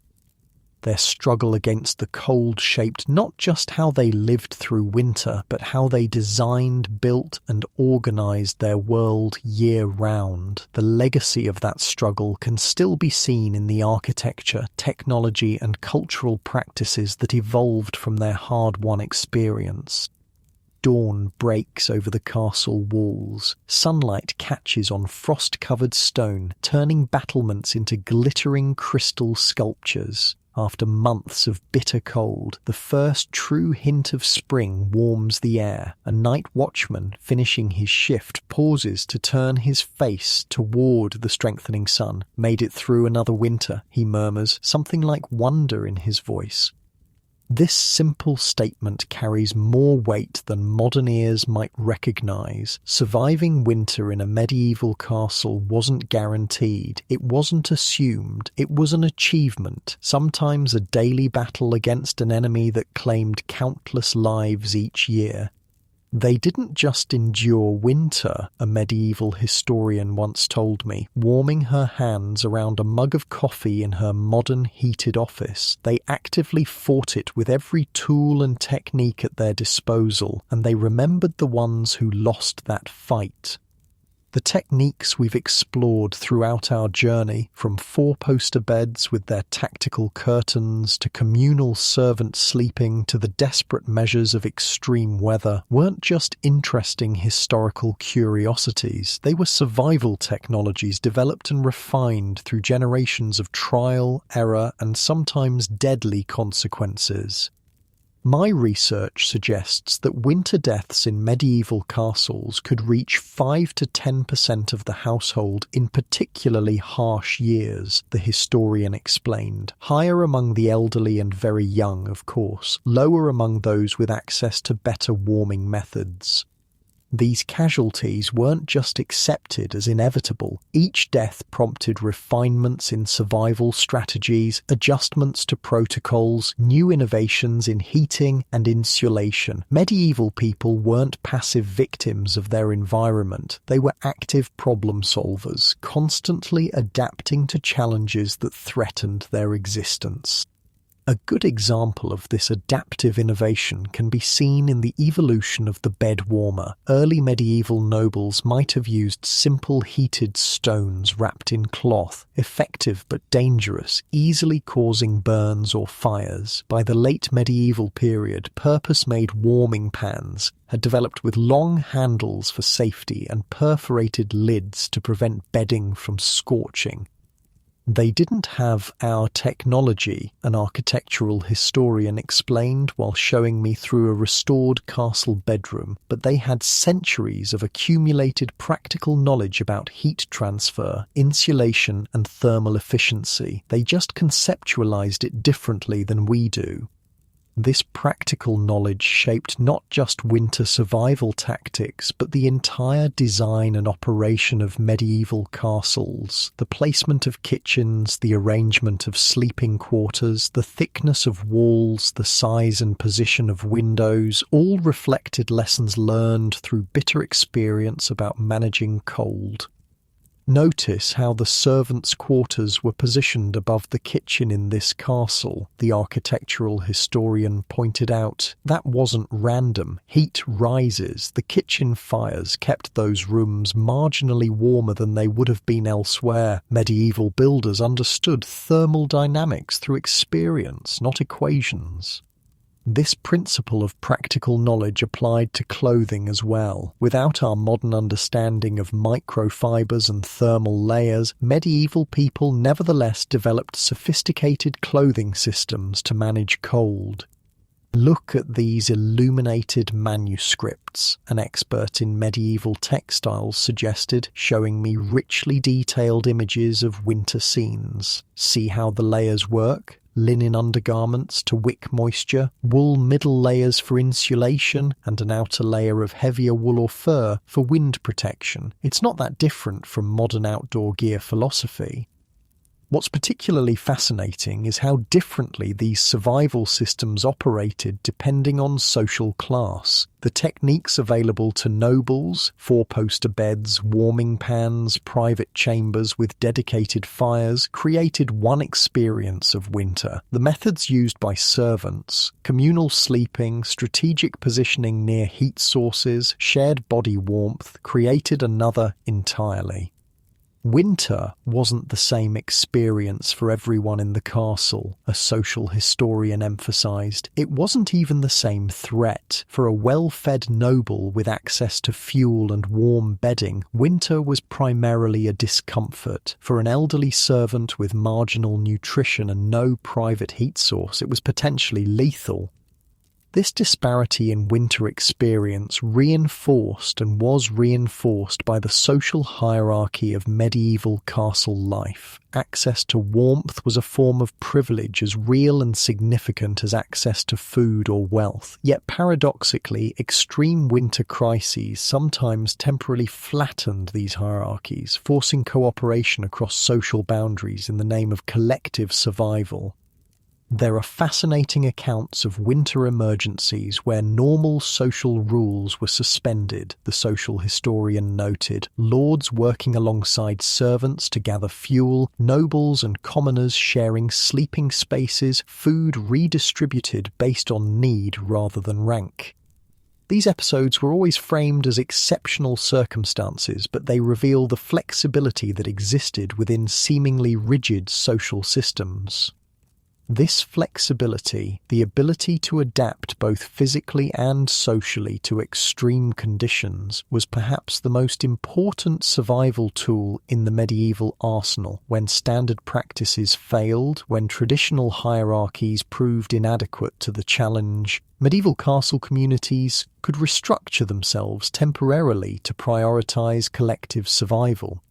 Their struggle against the cold shaped not just how they lived through winter, but how they designed, built, and organized their world year-round. The legacy of that struggle can still be seen in the architecture, technology, and cultural practices that evolved from their hard-won experience. Dawn breaks over the castle walls. Sunlight catches on frost-covered stone, turning battlements into glittering crystal sculptures. After months of bitter cold, the first true hint of spring warms the air. A night watchman, finishing his shift, pauses to turn his face toward the strengthening sun. "Made it through another winter," he murmurs, something like wonder in his voice. This simple statement carries more weight than modern ears might recognize. Surviving winter in a medieval castle wasn't guaranteed. It wasn't assumed. It was an achievement, sometimes a daily battle against an enemy that claimed countless lives each year. They didn't just endure winter, a medieval historian once told me, warming her hands around a mug of coffee in her modern heated office. They actively fought it with every tool and technique at their disposal, and they remembered the ones who lost that fight. The techniques we've explored throughout our journey, from four-poster beds with their tactical curtains to communal servant sleeping to the desperate measures of extreme weather, weren't just interesting historical curiosities. They were survival technologies developed and refined through generations of trial, error, and sometimes deadly consequences. My research suggests that winter deaths in medieval castles could reach 5 to 10% of the household in particularly harsh years, the historian explained. Higher among the elderly and very young, of course, lower among those with access to better warming methods. These casualties weren't just accepted as inevitable. Each death prompted refinements in survival strategies, adjustments to protocols, new innovations in heating and insulation. Medieval people weren't passive victims of their environment. They were active problem solvers, constantly adapting to challenges that threatened their existence. A good example of this adaptive innovation can be seen in the evolution of the bed warmer. Early medieval nobles might have used simple heated stones wrapped in cloth, effective but dangerous, easily causing burns or fires. By the late medieval period, purpose-made warming pans had developed with long handles for safety and perforated lids to prevent bedding from scorching. They didn't have our technology, an architectural historian explained while showing me through a restored castle bedroom, but they had centuries of accumulated practical knowledge about heat transfer, insulation, and thermal efficiency. They just conceptualized it differently than we do. This practical knowledge shaped not just winter survival tactics, but the entire design and operation of medieval castles. The placement of kitchens, the arrangement of sleeping quarters, the thickness of walls, the size and position of windows, all reflected lessons learned through bitter experience about managing cold. Notice how the servants' quarters were positioned above the kitchen in this castle, the architectural historian pointed out. That wasn't random. Heat rises. The kitchen fires kept those rooms marginally warmer than they would have been elsewhere. Medieval builders understood thermal dynamics through experience, not equations. This principle of practical knowledge applied to clothing as well. Without our modern understanding of microfibers and thermal layers, medieval people nevertheless developed sophisticated clothing systems to manage cold. Look at these illuminated manuscripts, an expert in medieval textiles suggested, showing me richly detailed images of winter scenes. See how the layers work? Linen undergarments to wick moisture, wool middle layers for insulation, and an outer layer of heavier wool or fur for wind protection. It's not that different from modern outdoor gear philosophy. What's particularly fascinating is how differently these survival systems operated depending on social class. The techniques available to nobles, four-poster beds, warming pans, private chambers with dedicated fires, created one experience of winter. The methods used by servants, communal sleeping, strategic positioning near heat sources, shared body warmth, created another entirely. Winter wasn't the same experience for everyone in the castle, a social historian emphasized. It wasn't even the same threat. For a well-fed noble with access to fuel and warm bedding, winter was primarily a discomfort. For an elderly servant with marginal nutrition and no private heat source, it was potentially lethal. This disparity in winter experience reinforced and was reinforced by the social hierarchy of medieval castle life. Access to warmth was a form of privilege as real and significant as access to food or wealth. Yet paradoxically, extreme winter crises sometimes temporarily flattened these hierarchies, forcing cooperation across social boundaries in the name of collective survival. There are fascinating accounts of winter emergencies where normal social rules were suspended, the social historian noted. Lords working alongside servants to gather fuel, nobles and commoners sharing sleeping spaces, food redistributed based on need rather than rank. These episodes were always framed as exceptional circumstances, but they reveal the flexibility that existed within seemingly rigid social systems. This flexibility, the ability to adapt both physically and socially to extreme conditions, was perhaps the most important survival tool in the medieval arsenal. When standard practices failed, when traditional hierarchies proved inadequate to the challenge, medieval castle communities could restructure themselves temporarily to prioritize collective survival.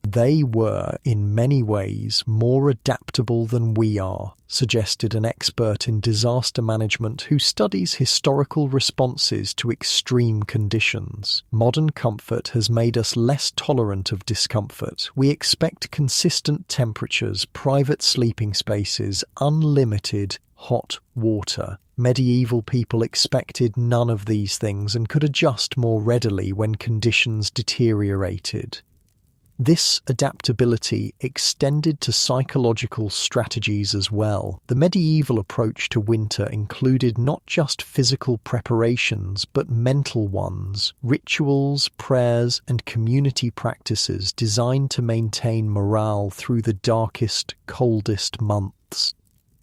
They were, in many ways, more adaptable than we are, suggested an expert in disaster management who studies historical responses to extreme conditions. Modern comfort has made us less tolerant of discomfort. We expect consistent temperatures, private sleeping spaces, unlimited hot water. Medieval people expected none of these things and could adjust more readily when conditions deteriorated. This adaptability extended to psychological strategies as well. The medieval approach to winter included not just physical preparations, but mental ones, rituals, prayers, and community practices designed to maintain morale through the darkest, coldest months.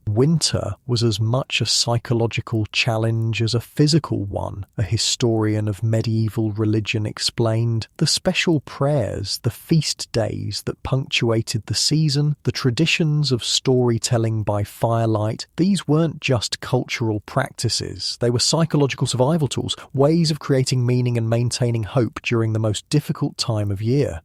Winter was as much a psychological challenge as a physical one, a historian of medieval religion explained. The special prayers, the feast days that punctuated the season, the traditions of storytelling by firelight, these weren't just cultural practices. They were psychological survival tools, ways of creating meaning and maintaining hope during the most difficult time of year.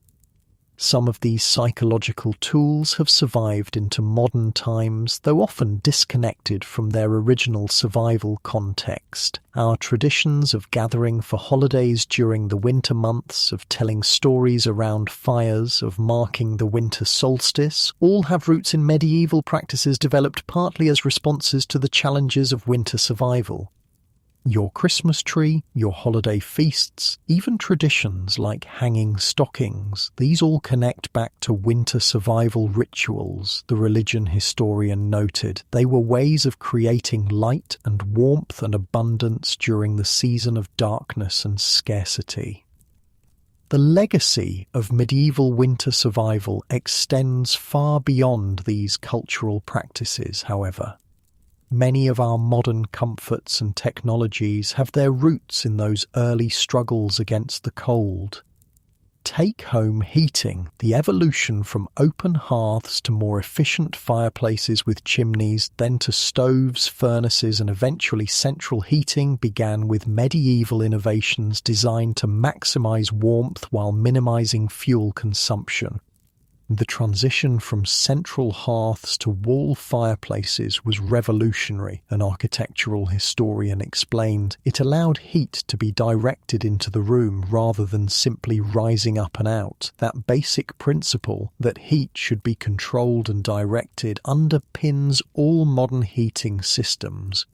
Some of these psychological tools have survived into modern times, though often disconnected from their original survival context. Our traditions of gathering for holidays during the winter months, of telling stories around fires, of marking the winter solstice, all have roots in medieval practices developed partly as responses to the challenges of winter survival. Your Christmas tree, your holiday feasts, even traditions like hanging stockings, these all connect back to winter survival rituals, the religion historian noted. They were ways of creating light and warmth and abundance during the season of darkness and scarcity. The legacy of medieval winter survival extends far beyond these cultural practices, however. Many of our modern comforts and technologies have their roots in those early struggles against the cold. Take home heating. The evolution from open hearths to more efficient fireplaces with chimneys, then to stoves, furnaces, and eventually central heating began with medieval innovations designed to maximize warmth while minimizing fuel consumption. The transition from central hearths to wall fireplaces was revolutionary, an architectural historian explained. It allowed heat to be directed into the room rather than simply rising up and out. That basic principle that heat should be controlled and directed underpins all modern heating systems.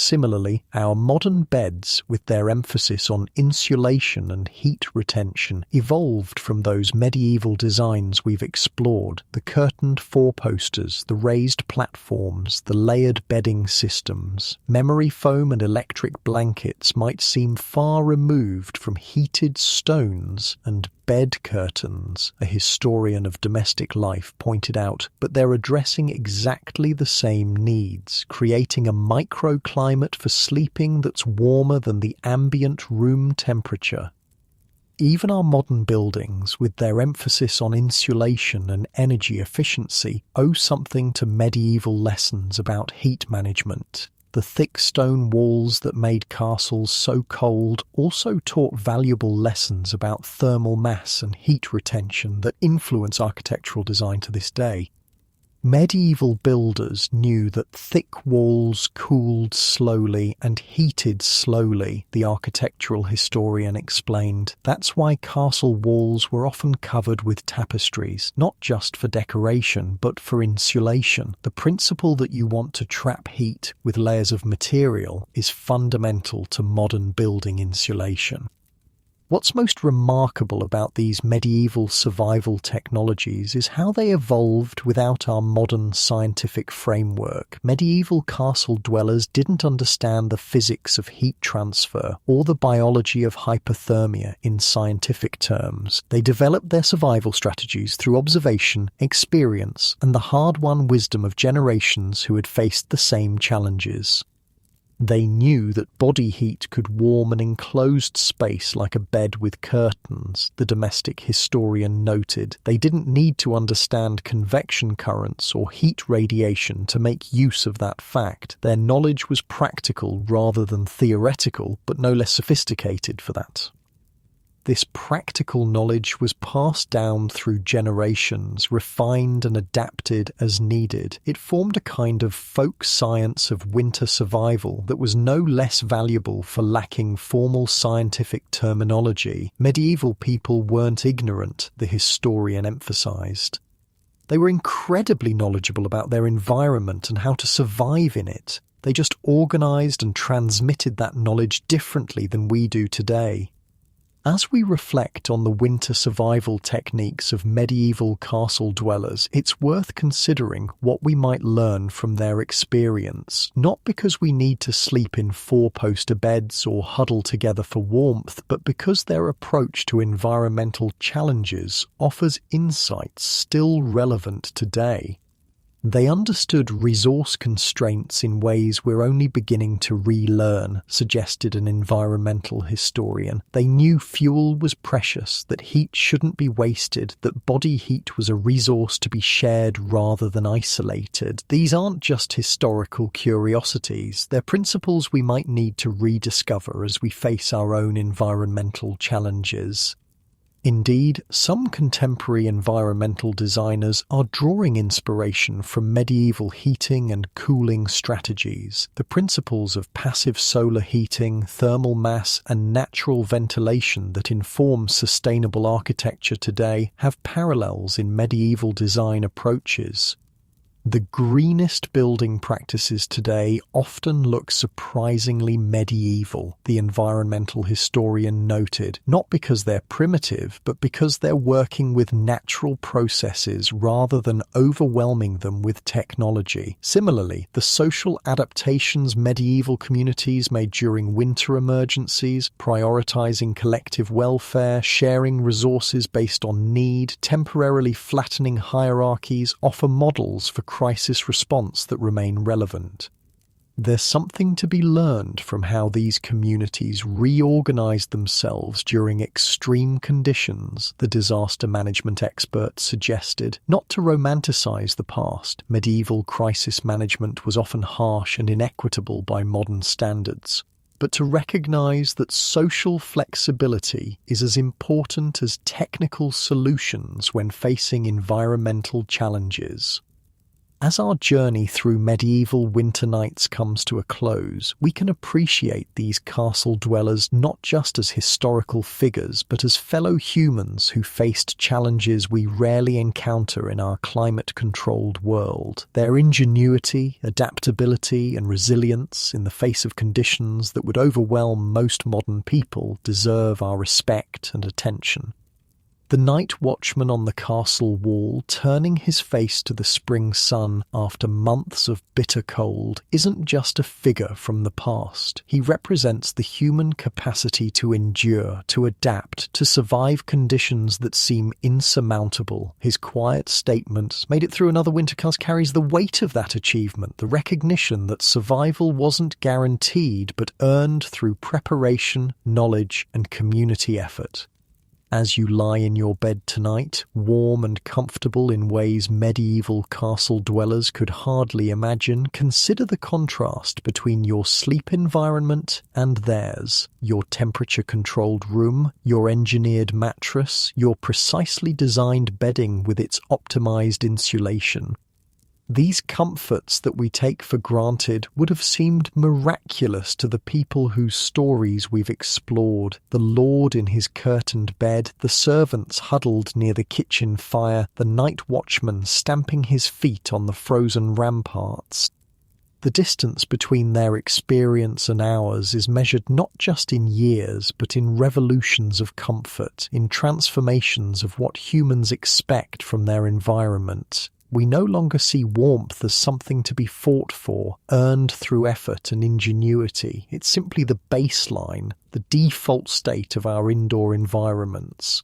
Similarly, our modern beds, with their emphasis on insulation and heat retention, evolved from those medieval designs we've explored: the curtained four-posters, the raised platforms, the layered bedding systems. Memory foam and electric blankets might seem far removed from heated stones and bed curtains, a historian of domestic life pointed out, but they're addressing exactly the same needs, creating a microclimate for sleeping that's warmer than the ambient room temperature. Even our modern buildings, with their emphasis on insulation and energy efficiency, owe something to medieval lessons about heat management. The thick stone walls that made castles so cold also taught valuable lessons about thermal mass and heat retention that influence architectural design to this day. Medieval builders knew that thick walls cooled slowly and heated slowly, the architectural historian explained. That's why castle walls were often covered with tapestries, not just for decoration, but for insulation. The principle that you want to trap heat with layers of material is fundamental to modern building insulation. What's most remarkable about these medieval survival technologies is how they evolved without our modern scientific framework. Medieval castle dwellers didn't understand the physics of heat transfer or the biology of hypothermia in scientific terms. They developed their survival strategies through observation, experience, and the hard-won wisdom of generations who had faced the same challenges. They knew that body heat could warm an enclosed space like a bed with curtains, the domestic historian noted. They didn't need to understand convection currents or heat radiation to make use of that fact. Their knowledge was practical rather than theoretical, but no less sophisticated for that. This practical knowledge was passed down through generations, refined and adapted as needed. It formed a kind of folk science of winter survival that was no less valuable for lacking formal scientific terminology. Medieval people weren't ignorant, the historian emphasized. They were incredibly knowledgeable about their environment and how to survive in it. They just organized and transmitted that knowledge differently than we do today. As we reflect on the winter survival techniques of medieval castle dwellers, it's worth considering what we might learn from their experience, not because we need to sleep in four-poster beds or huddle together for warmth, but because their approach to environmental challenges offers insights still relevant today. They understood resource constraints in ways we're only beginning to relearn, suggested an environmental historian. They knew fuel was precious, that heat shouldn't be wasted, that body heat was a resource to be shared rather than isolated. These aren't just historical curiosities, they're principles we might need to rediscover as we face our own environmental challenges. Indeed, some contemporary environmental designers are drawing inspiration from medieval heating and cooling strategies. The principles of passive solar heating, thermal mass, and natural ventilation that inform sustainable architecture today have parallels in medieval design approaches. The greenest building practices today often look surprisingly medieval, the environmental historian noted, not because they're primitive, but because they're working with natural processes rather than overwhelming them with technology. Similarly, the social adaptations medieval communities made during winter emergencies, prioritizing collective welfare, sharing resources based on need, temporarily flattening hierarchies, offer models for crisis response that remain relevant. There's something to be learned from how these communities reorganized themselves during extreme conditions, the disaster management experts suggested. Not to romanticize the past, medieval crisis management was often harsh and inequitable by modern standards, but to recognize that social flexibility is as important as technical solutions when facing environmental challenges. As our journey through medieval winter nights comes to a close, we can appreciate these castle dwellers not just as historical figures, but as fellow humans who faced challenges we rarely encounter in our climate-controlled world. Their ingenuity, adaptability, and resilience in the face of conditions that would overwhelm most modern people deserve our respect and attention. The night watchman on the castle wall, turning his face to the spring sun after months of bitter cold, isn't just a figure from the past. He represents the human capacity to endure, to adapt, to survive conditions that seem insurmountable. His quiet statement, "Made it through another winter," carries the weight of that achievement, the recognition that survival wasn't guaranteed but earned through preparation, knowledge, and community effort. As you lie in your bed tonight, warm and comfortable in ways medieval castle dwellers could hardly imagine, consider the contrast between your sleep environment and theirs. Your temperature-controlled room, your engineered mattress, your precisely designed bedding with its optimized insulation. These comforts that we take for granted would have seemed miraculous to the people whose stories we've explored. The lord in his curtained bed, the servants huddled near the kitchen fire, the night watchman stamping his feet on the frozen ramparts. The distance between their experience and ours is measured not just in years, but in revolutions of comfort, in transformations of what humans expect from their environment. We no longer see warmth as something to be fought for, earned through effort and ingenuity. It's simply the baseline, the default state of our indoor environments.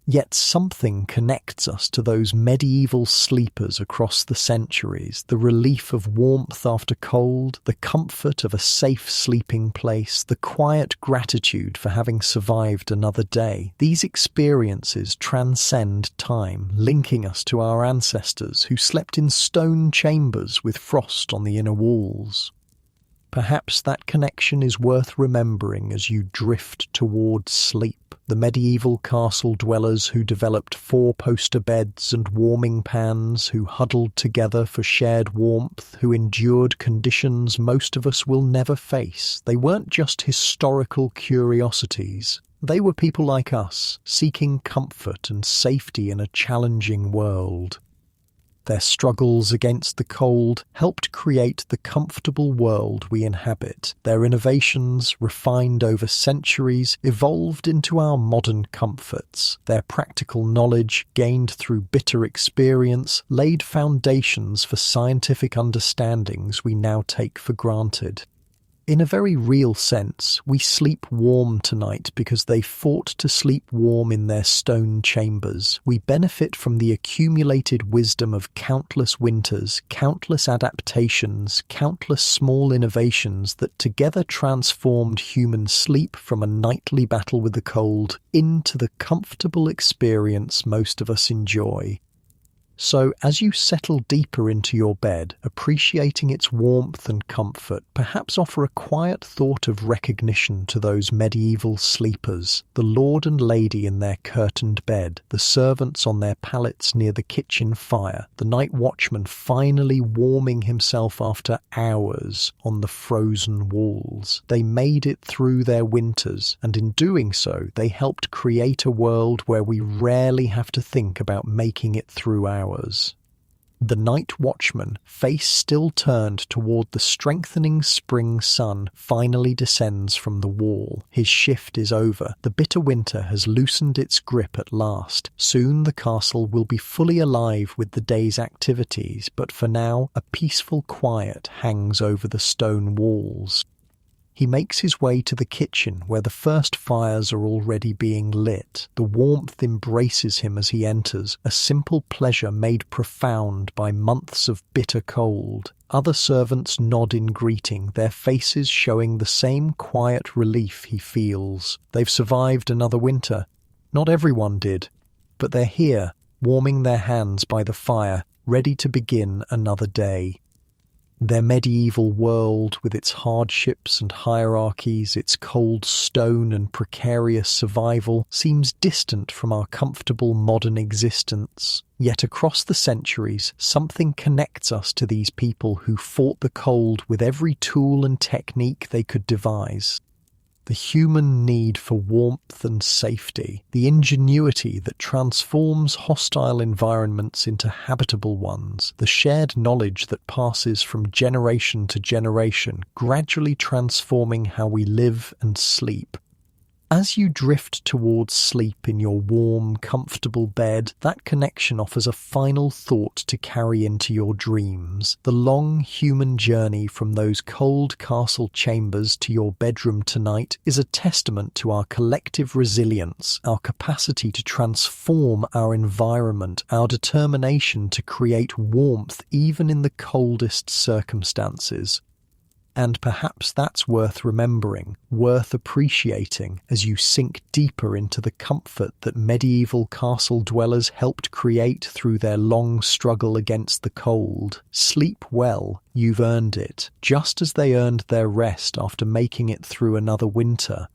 Yet something connects us to those medieval sleepers across the centuries, the relief of warmth after cold, the comfort of a safe sleeping place, the quiet gratitude for having survived another day. These experiences transcend time, linking us to our ancestors who slept in stone chambers with frost on the inner walls. Perhaps that connection is worth remembering as you drift towards sleep. The medieval castle dwellers who developed four-poster beds and warming pans, who huddled together for shared warmth, who endured conditions most of us will never face. They weren't just historical curiosities. They were people like us, seeking comfort and safety in a challenging world. Their struggles against the cold helped create the comfortable world we inhabit. Their innovations, refined over centuries, evolved into our modern comforts. Their practical knowledge, gained through bitter experience, laid foundations for scientific understandings we now take for granted. In a very real sense, we sleep warm tonight because they fought to sleep warm in their stone chambers. We benefit from the accumulated wisdom of countless winters, countless adaptations, countless small innovations that together transformed human sleep from a nightly battle with the cold into the comfortable experience most of us enjoy. So, as you settle deeper into your bed, appreciating its warmth and comfort, perhaps offer a quiet thought of recognition to those medieval sleepers, the lord and lady in their curtained bed, the servants on their pallets near the kitchen fire, the night watchman finally warming himself after hours on the frozen walls. They made it through their winters, and in doing so, they helped create a world where we rarely have to think about making it through ours. The night watchman, face still turned toward the strengthening spring sun, finally descends from the wall. His shift is over. The bitter winter has loosened its grip at last. Soon the castle will be fully alive with the day's activities, but for now, a peaceful quiet hangs over the stone walls. He makes his way to the kitchen where the first fires are already being lit. The warmth embraces him as he enters, a simple pleasure made profound by months of bitter cold. Other servants nod in greeting, their faces showing the same quiet relief he feels. They've survived another winter. Not everyone did, but they're here, warming their hands by the fire, ready to begin another day. Their medieval world, with its hardships and hierarchies, its cold stone and precarious survival, seems distant from our comfortable modern existence. Yet across the centuries, something connects us to these people who fought the cold with every tool and technique they could devise. The human need for warmth and safety, the ingenuity that transforms hostile environments into habitable ones, the shared knowledge that passes from generation to generation, gradually transforming how we live and sleep. As you drift towards sleep in your warm, comfortable bed, that connection offers a final thought to carry into your dreams. The long human journey from those cold castle chambers to your bedroom tonight is a testament to our collective resilience, our capacity to transform our environment, our determination to create warmth even in the coldest circumstances. And perhaps that's worth remembering, worth appreciating as you sink deeper into the comfort that medieval castle dwellers helped create through their long struggle against the cold. Sleep well, you've earned it, just as they earned their rest after making it through another winter.